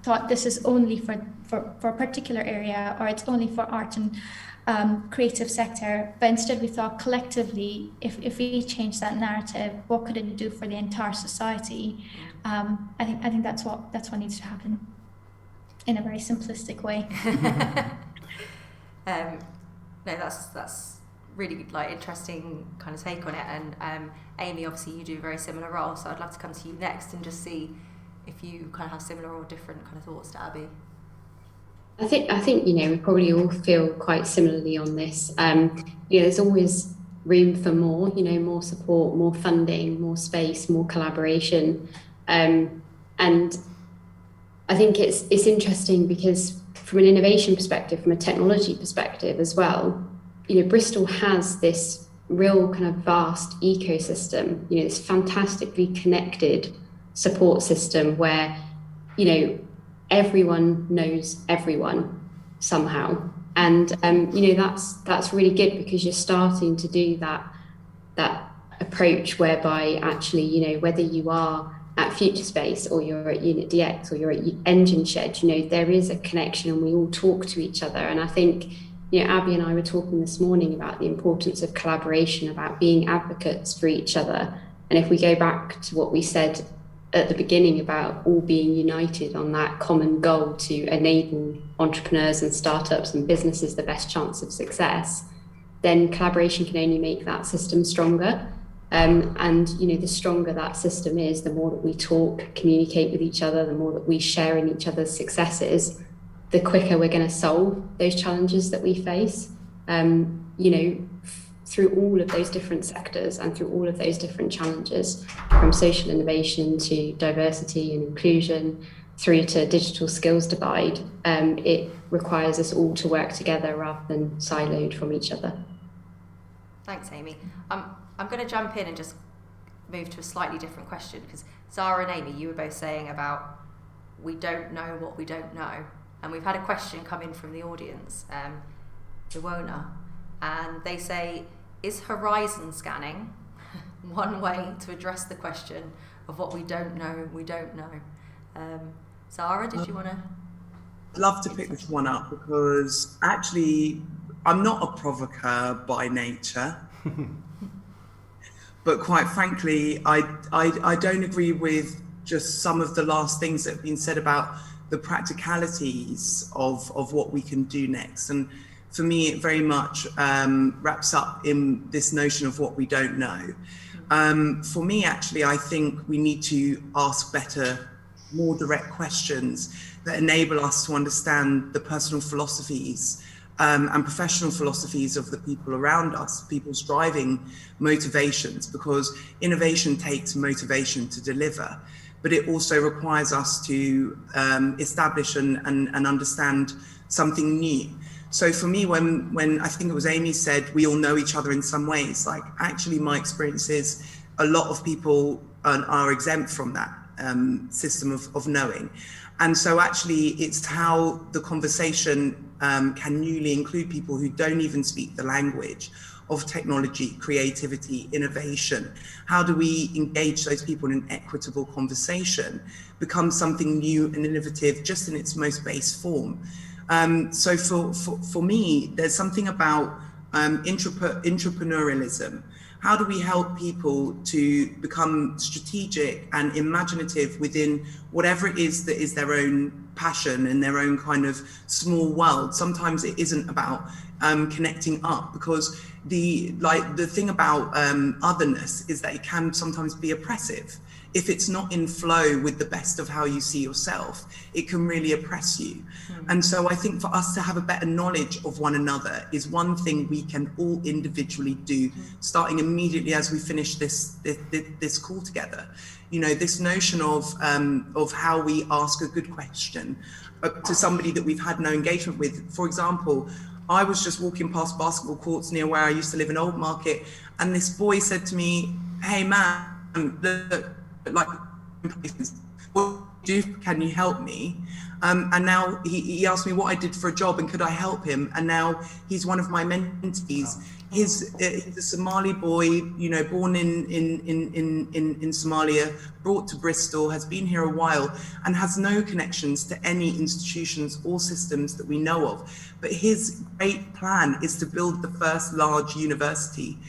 thought this is only for a particular area, or it's only for art and creative sector, but instead we thought collectively, if we change that narrative, what could it do for the entire society? I think that's what needs to happen in a very simplistic way. No, that's really like interesting kind of take on it. And Aimee, obviously you do a very similar role, so I'd love to come to you next and just see if you kind of have similar or different kind of thoughts to Aby. I think you know, we probably all feel quite similarly on this. You know, there's always room for more, you know, more support, more funding, more space, more collaboration. And I think it's interesting because from an innovation perspective, from a technology perspective as well, you know, Bristol has this real kind of vast ecosystem, you know, this fantastically connected support system where, you know, everyone knows everyone somehow. And, you know, that's really good, because you're starting to do that approach whereby actually, you know, whether you are at Future Space or you're at Unit DX or you're at Engine Shed, you know, there is a connection and we all talk to each other. And I think, you know, Aby and I were talking this morning about the importance of collaboration, about being advocates for each other. And if we go back to what we said at the beginning about all being united on that common goal to enable entrepreneurs and startups and businesses the best chance of success, then collaboration can only make that system stronger. And, you know, the stronger that system is, the more that we talk, communicate with each other, the more that we share in each other's successes, the quicker we're going to solve those challenges that we face, you know, through all of those different sectors and through all of those different challenges, from social innovation to diversity and inclusion, through to digital skills divide. It requires us all to work together rather than siloed from each other. Thanks, Aimee. I'm going to jump in and just move to a slightly different question, because Zahra and Aimee, you were both saying about we don't know what we don't know. And we've had a question come in from the audience, Iwona, and they say, is horizon scanning one way to address the question of what we don't know, we don't know? Zahra, did you want to? I'd love to pick this one up, because actually I'm not a provocateur by nature. But quite frankly, I don't agree with just some of the last things that have been said about the practicalities of what we can do next. And for me, it very much wraps up in this notion of what we don't know. For me, actually, I think we need to ask better, more direct questions that enable us to understand the personal philosophies and professional philosophies of the people around us, people's driving motivations, because innovation takes motivation to deliver, but it also requires us to establish and understand something new. So for me, when I think it was Aimee said, we all know each other in some ways, like actually my experience is a lot of people are exempt from that system of knowing. And so actually it's how the conversation can newly include people who don't even speak the language of technology, creativity, innovation. How do we engage those people in an equitable conversation, become something new and innovative just in its most base form? So for me, there's something about entrepreneurialism. How do we help people to become strategic and imaginative within whatever it is that is their own passion and their own kind of small world? Sometimes it isn't about connecting up, because the thing about otherness is that it can sometimes be oppressive. If it's not in flow with the best of how you see yourself, it can really oppress you. And so I think for us to have a better knowledge of one another is one thing we can all individually do, starting immediately as we finish this call together. You know, this notion of how we ask a good question to somebody that we've had no engagement with. For example, I was just walking past basketball courts near where I used to live in Old Market, and this boy said to me, "Hey man, look, like, what do you do? Can you help me?" And now he asked me what I did for a job and could I help him, and now he's one of my mentees. He's a Somali boy, you know, born in Somalia, brought to Bristol, has been here a while, and has no connections to any institutions or systems that we know of. But his great plan is to build the first large university,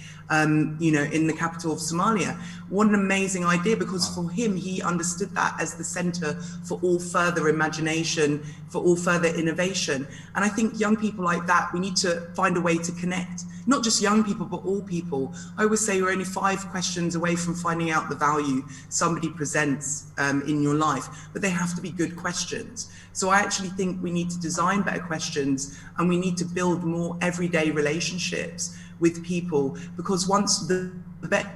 you know, in the capital of Somalia. What an amazing idea, because for him, he understood that as the center for all further imagination, for all further innovation. And I think young people like that, we need to find a way to connect, not just young people, but all people. I always say we're only 5 questions away from finding out the value somebody presents in your life, but they have to be good questions. So I actually think we need to design better questions, and we need to build more everyday relationships with people, because once the better,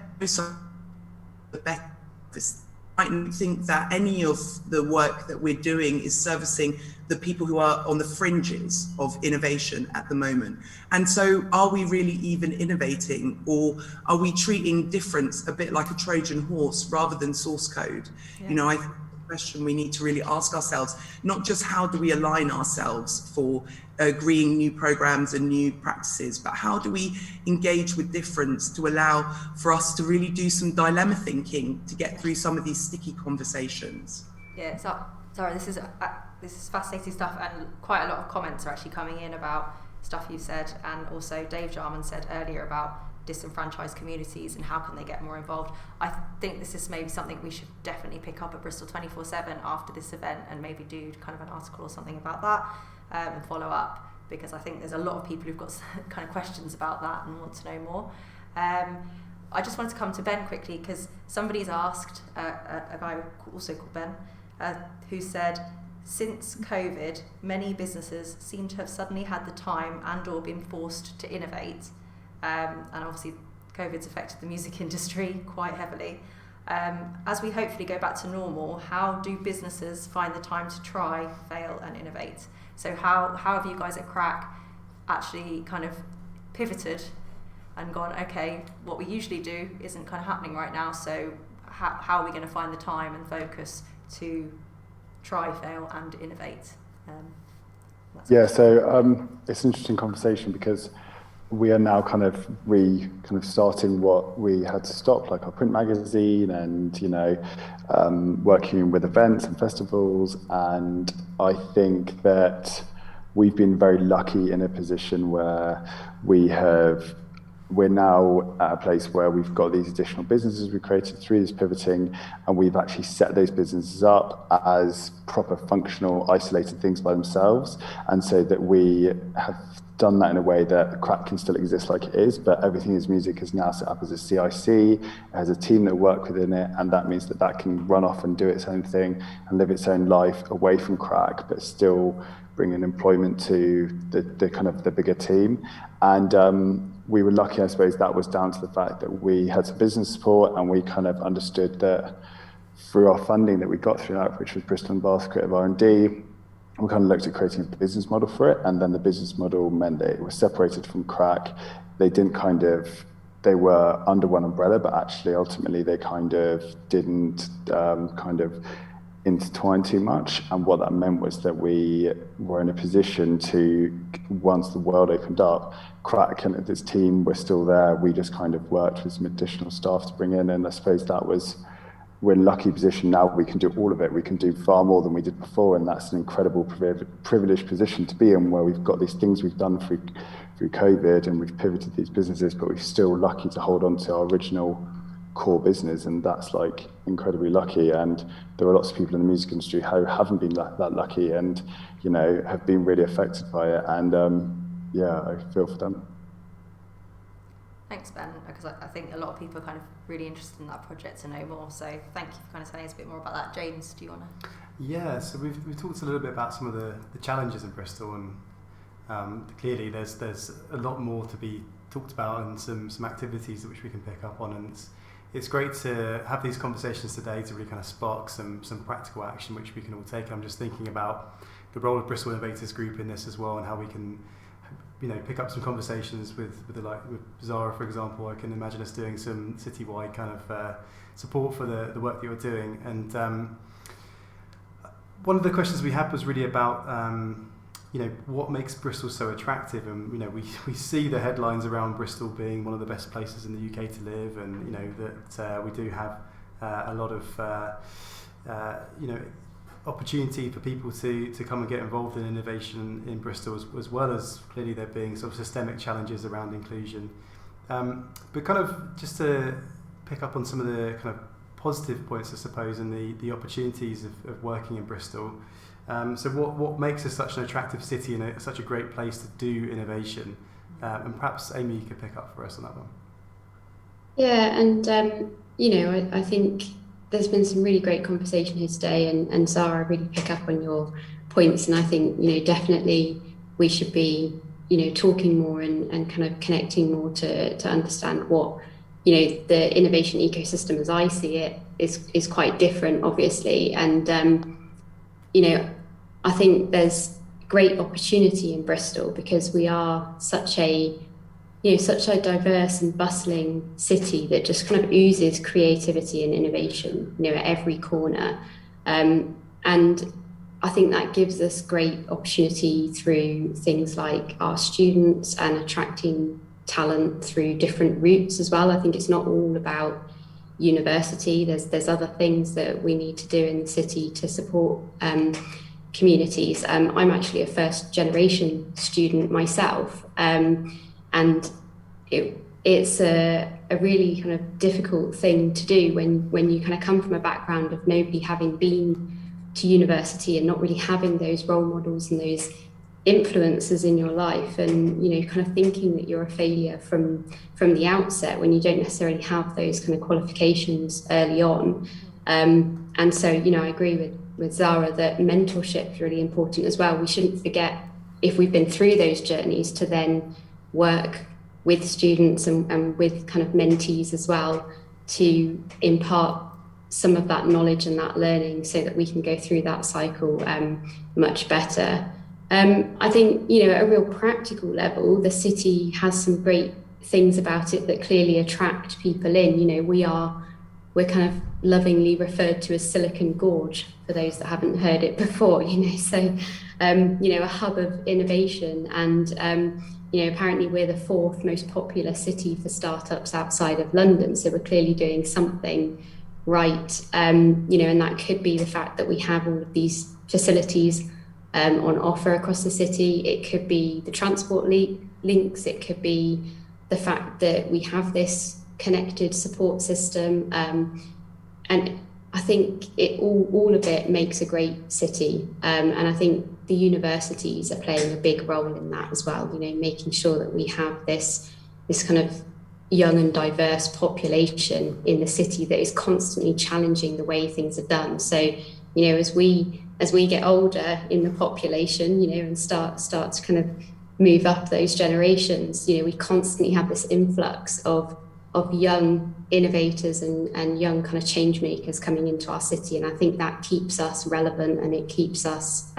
I don't think that any of the work that we're doing is servicing the people who are on the fringes of innovation at the moment. And so are we really even innovating, or are we treating difference a bit like a Trojan horse rather than source code? Yeah. You know, I think the question we need to really ask ourselves, not just how do we align ourselves for agreeing new programs and new practices, but how do we engage with difference to allow for us to really do some dilemma thinking to get through some of these sticky conversations. Yeah, so sorry, this is fascinating stuff, and quite a lot of comments are actually coming in about stuff you said, and also Dave Jarman said earlier about disenfranchised communities and how can they get more involved. I think this is maybe something we should definitely pick up at Bristol24 after this event, and maybe do kind of an article or something about that, and follow up, because I think there's a lot of people who've got kind of questions about that and want to know more. I just wanted to come to Ben quickly, because somebody's asked, a guy also called Ben, who said, since COVID, many businesses seem to have suddenly had the time and or been forced to innovate. And obviously COVID's affected the music industry quite heavily. As we hopefully go back to normal, how do businesses find the time to try, fail and innovate? So how have you guys at Crack actually kind of pivoted and gone, okay, what we usually do isn't kind of happening right now, so how are we going to find the time and focus to try, fail and innovate? So it's an interesting conversation because we are now kind of starting what we had to stop, like our print magazine and, working with events and festivals. And I think that we've been very lucky in a position where we're now at a place where we've got these additional businesses we created through this pivoting, and we've actually set those businesses up as proper functional, isolated things by themselves. And so that we have done that in a way that Crack can still exist like it is, but Everything Is Music is now set up as a CIC, it has a team that work within it, and that means that can run off and do its own thing and live its own life away from Crack, but still bring in employment to the bigger team. And we were lucky, I suppose, that was down to the fact that we had some business support, and we kind of understood that through our funding that we got through that, which was Bristol and Bath Creative R&D, we kind of looked at creating a business model for it, and then the business model meant that it was separated from Crack. They were under one umbrella, but actually ultimately they didn't intertwine too much. And what that meant was that we were in a position to, once the world opened up, Crack and this team were still there. We just kind of worked with some additional staff to bring in, and I suppose we're in a lucky position now. We can do all of it. We can do far more than we did before, and that's an incredible privileged position to be in, where we've got these things we've done through COVID, and we've pivoted these businesses, but we're still lucky to hold on to our original core business, and that's like incredibly lucky. And there are lots of people in the music industry who haven't been that lucky, and have been really affected by it. And I feel for them. Thanks, Ben, because I think a lot of people are kind of really interested in that project to know more. So thank you for kind of telling us a bit more about that. James, do you want to? Yeah, so we've talked a little bit about some of the challenges in Bristol, and clearly there's a lot more to be talked about, and some activities which we can pick up on. And it's great to have these conversations today to really kind of spark some practical action which we can all take. I'm just thinking about the role of Bristol Innovators Group in this as well, and how we can pick up some conversations with Zahra, for example. I can imagine us doing some citywide kind of support for the work that you're doing. And one of the questions we had was really about what makes Bristol so attractive. And we see the headlines around Bristol being one of the best places in the UK to live, and that we do have a lot of opportunity for people to come and get involved in innovation in Bristol, as well as clearly there being sort of systemic challenges around inclusion. But kind of just to pick up on some of the kind of positive points, I suppose, and the opportunities of working in Bristol. So what makes us such an attractive city and such a great place to do innovation? And perhaps Aimee, you could pick up for us on that one. Yeah, and I think there's been some really great conversation here today, and Zahra, I really pick up on your points, and I think definitely we should be talking more and kind of connecting more to understand what the innovation ecosystem as I see it is quite different, obviously. And I think there's great opportunity in Bristol because we are such a diverse and bustling city that just kind of oozes creativity and innovation, at every corner. And I think that gives us great opportunity through things like our students and attracting talent through different routes as well. I think it's not all about university. There's other things that we need to do in the city to support communities. I'm actually a first generation student myself. And it's a really kind of difficult thing to do when you kind of come from a background of nobody having been to university and not really having those role models and those influences in your life, and kind of thinking that you're a failure from the outset when you don't necessarily have those kind of qualifications early on. And so I agree with Zahra that mentorship is really important as well. We shouldn't forget, if we've been through those journeys, to then work with students and with kind of mentees as well, to impart some of that knowledge and that learning so that we can go through that cycle much better. I think, at a real practical level, the city has some great things about it that clearly attract people in. You know, we're kind of lovingly referred to as Silicon Gorge for those that haven't heard it before, you know, so, you know, a hub of innovation. And, you know, apparently we're the 4th most popular city for startups outside of London. So we're clearly doing something right, you know, and that could be the fact that we have all of these facilities on offer across the city. It could be the transport links. It could be the fact that we have this connected support system, and I think all of it makes a great city, and I think the universities are playing a big role in that as well, you know, making sure that we have this kind of young and diverse population in the city that is constantly challenging the way things are done. So, you know, as we get older in the population, you know, and start to kind of move up those generations, you know, we constantly have this influx of young innovators and young kind of change makers coming into our city. And I think that keeps us relevant, and it keeps us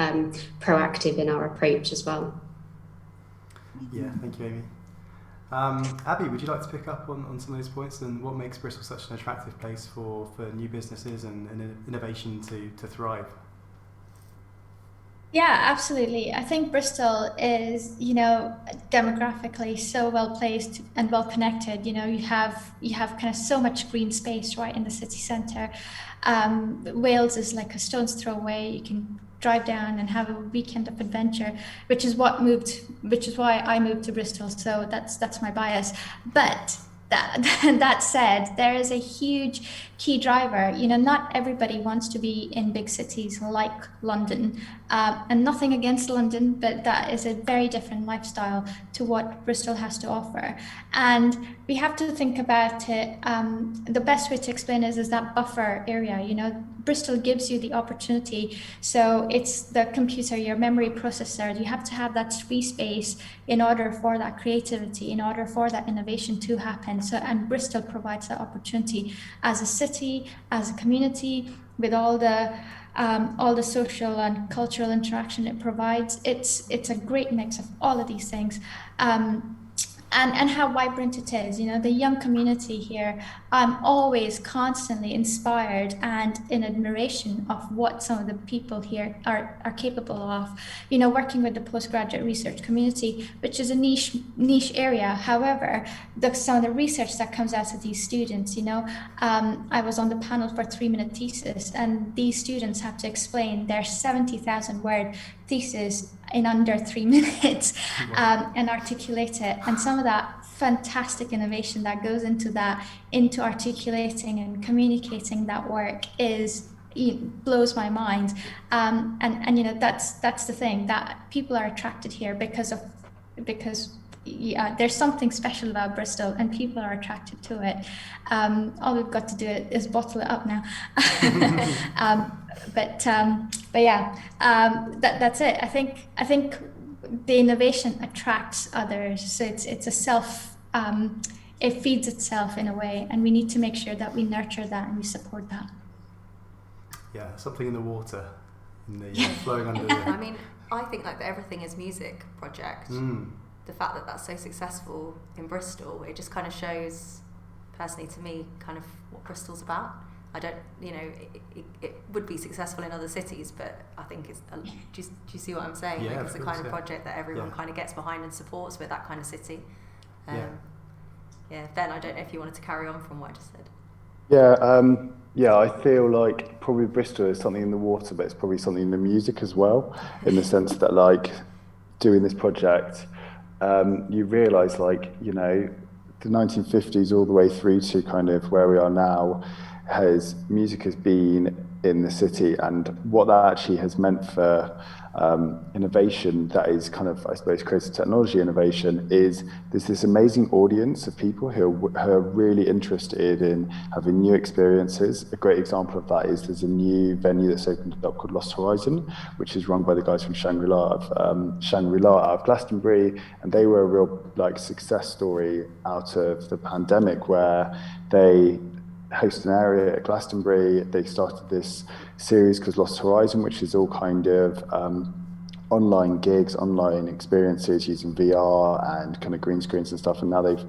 proactive in our approach as well. Yeah, thank you, Amy. Aby, would you like to pick up on some of those points, and what makes Bristol such an attractive place for new businesses and innovation to thrive? Yeah, absolutely. I think Bristol is, you know, demographically so well placed and well connected. You know, you have kind of so much green space right in the city centre. Wales is like a stone's throw away. You can drive down and have a weekend of adventure, which is why I moved to Bristol. So that's my bias. But that said, there is a huge key driver. You know, not everybody wants to be in big cities like London, and nothing against London, but that is a very different lifestyle to what Bristol has to offer. And we have to think about it. The best way to explain is that buffer area. You know, Bristol gives you the opportunity. So it's the computer, your memory processor. You have to have that free space in order for that creativity, in order for that innovation to happen. So, and Bristol provides that opportunity as a city, as a community, with all the social and cultural interaction it provides. It's a great mix of all of these things. And how vibrant it is. You know, the young community here, I'm always constantly inspired and in admiration of what some of the people here are capable of. You know, working with the postgraduate research community, which is a niche area. However, some of the research that comes out of these students, you know, I was on the panel for 3-minute thesis, and these students have to explain their 70,000 word thesis in under 3 minutes, and articulate it. And some of that fantastic innovation that goes into articulating and communicating that work blows my mind. And you know, that's the thing, that people are attracted here because there's something special about Bristol, and people are attracted to it. All we've got to do is bottle it up now. But yeah, that's it. I think the innovation attracts others. So it's a self. It feeds itself in a way, and we need to make sure that we nurture that and we support that. Yeah, something in the water, in the flowing under the. I mean, I think like the Everything is Music project. The fact that that's so successful in Bristol, it just kind of shows, personally to me, kind of what Bristol's about. I don't, you know, it would be successful in other cities, but I think it's, do you see what I'm saying? Yeah, like it's the kind of project that everyone kind of gets behind and supports with that kind of city. Ben, I don't know if you wanted to carry on from what I just said. Yeah, I feel like probably Bristol is something in the water, but it's probably something in the music as well, in the sense that like doing this project, you realise, like, you know, the 1950s all the way through to kind of where we are now, music has been in the city, and what that actually has meant for innovation, that is kind of, I suppose, creative technology innovation, is there's this amazing audience of people who are really interested in having new experiences. A great example of that is there's a new venue that's opened up called Lost Horizon, which is run by the guys from Shangri-La out of Glastonbury, and they were a real like success story out of the pandemic, where they host an area at Glastonbury. They started this series called Lost Horizon, which is all kind of online gigs, online experiences using VR and kind of green screens and stuff. And now they've,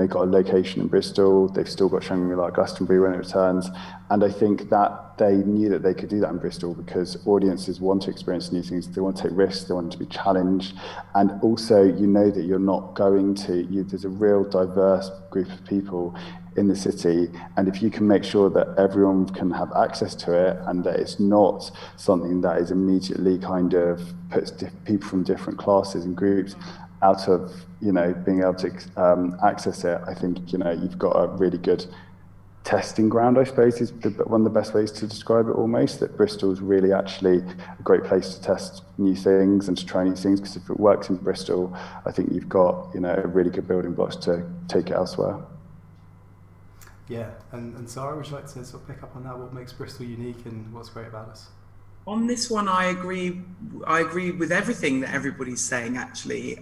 got a location in Bristol. They've still got Shangri-La at Glastonbury when it returns. And I think that they knew that they could do that in Bristol because audiences want to experience new things. They want to take risks. They want to be challenged. And also, that you're not going to, there's a real diverse group of people in the city, and if you can make sure that everyone can have access to it and that it's not something that is immediately kind of puts people from different classes and groups out of being able to access it, I think you've got a really good testing ground, I suppose, is one of the best ways to describe it almost, that Bristol is really actually a great place to test new things and to try new things, because if it works in Bristol, I think you've got a really good building blocks to take it elsewhere. Yeah, and Zahra, would you like to sort of pick up on that? What makes Bristol unique and what's great about us? On this one, I agree with everything that everybody's saying, actually.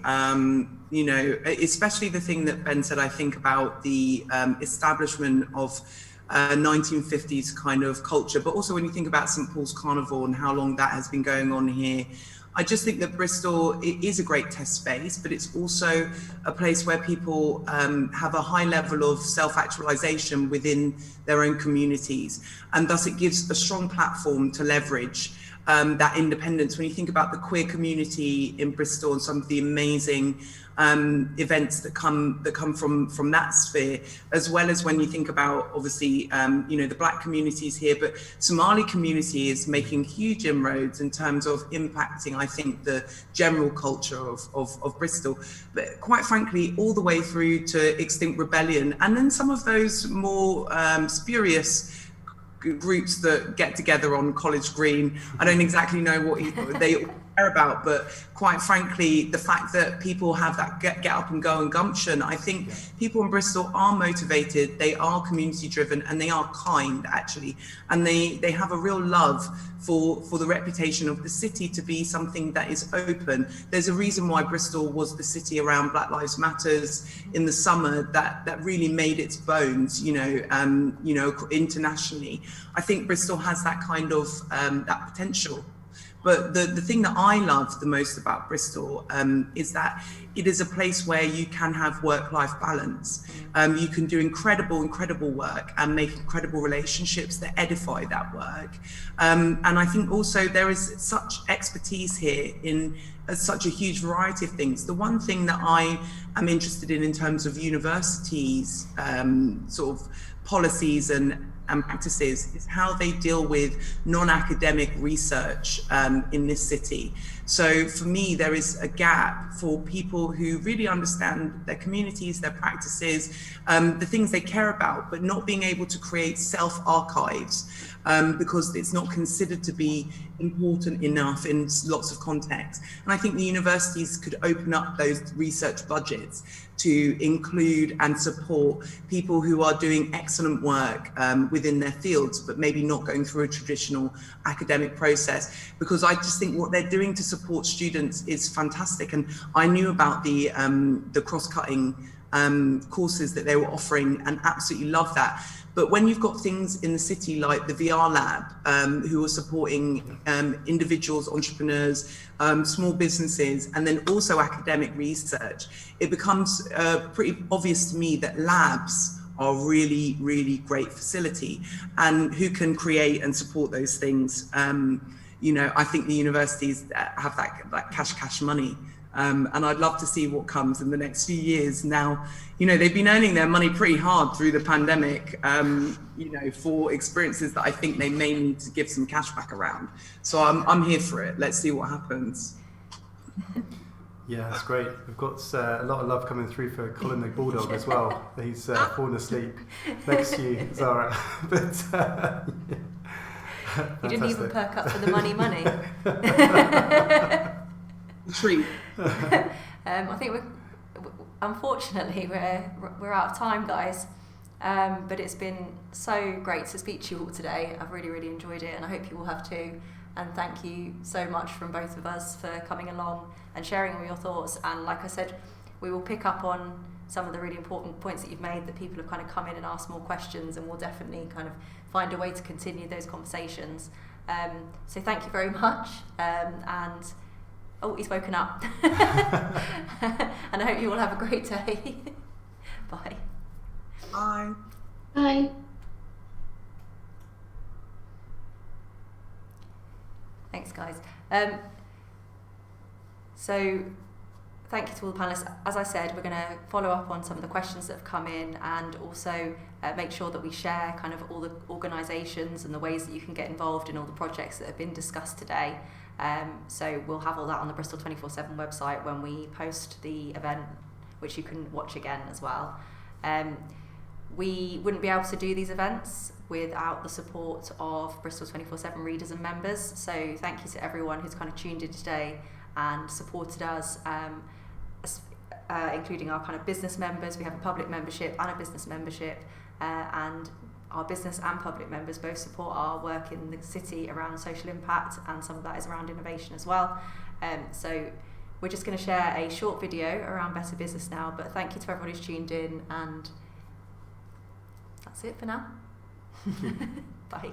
Especially the thing that Ben said, I think, about the establishment of 1950s kind of culture, but also when you think about St. Paul's Carnival and how long that has been going on here, I just think that Bristol is a great test space, but it's also a place where people have a high level of self-actualization within their own communities. And thus it gives a strong platform to leverage that independence. When you think about the queer community in Bristol and some of the amazing events that come from that sphere, as well as when you think about, obviously, the Black communities here, but Somali community is making huge inroads in terms of impacting, I think, the general culture of Bristol, but quite frankly, all the way through to Extinct Rebellion, and then some of those more spurious groups that get together on College Green. I don't exactly know what they care about, but quite frankly, the fact that people have that get up and go and gumption, I think people in Bristol are motivated, they are community driven, and they are kind, actually, and they have a real love for the reputation of the city to be something that is open. There's a reason why Bristol was the city around Black Lives Matters in the summer that really made its bones, internationally. I think Bristol has that kind of that potential. But the thing that I love the most about Bristol is that it is a place where you can have work-life balance. You can do incredible work and make incredible relationships that edify that work. And I think also there is such expertise here in such a huge variety of things. The one thing that I am interested in terms of universities, sort of policies and practices, is how they deal with non-academic research in this city. So for me, there is a gap for people who really understand their communities, their practices, the things they care about, but not being able to create self-archives because it's not considered to be important enough in lots of contexts. And I think the universities could open up those research budgets to include and support people who are doing excellent work within their fields, but maybe not going through a traditional academic process, because I just think what they're doing to support students is fantastic. And I knew about the cross-cutting courses that they were offering and absolutely love that. But when you've got things in the city like the VR Lab, who are supporting individuals, entrepreneurs, small businesses, and then also academic research, it becomes pretty obvious to me that labs are really, really great facility, and who can create and support those things. I think the universities have that cash money. And I'd love to see what comes in the next few years. Now, they've been earning their money pretty hard through the pandemic, for experiences that I think they may need to give some cash back around. So I'm here for it. Let's see what happens. Yeah, that's great. We've got a lot of love coming through for Colin the Bulldog as well. He's fallen asleep next to you, Zahra. But you didn't even perk up for the money. Treat. I think unfortunately we're out of time, guys. But it's been so great to speak to you all today. I've really, really enjoyed it, and I hope you all have too. And thank you so much from both of us for coming along and sharing all your thoughts. And like I said, we will pick up on some of the really important points that you've made, that people have kind of come in and asked more questions, and we'll definitely kind of find a way to continue those conversations. So thank you very much. And Oh, he's woken up. And I hope you all have a great day. Bye. Bye. Bye. Thanks, guys. So thank you to all the panellists. As I said, we're going to follow up on some of the questions that have come in, and also make sure that we share kind of all the organisations and the ways that you can get involved in all the projects that have been discussed today. So we'll have all that on the Bristol24 website when we post the event, which you can watch again as well. We wouldn't be able to do these events without the support of Bristol24 readers and members. So thank you to everyone who's kind of tuned in today and supported us, including our kind of business members. We have a public membership and a business membership, and our business and public members both support our work in the city around social impact, and some of that is around innovation as well. So we're just going to share a short video around Better Business now, but thank you to everybody who's tuned in, and that's it for now. Bye.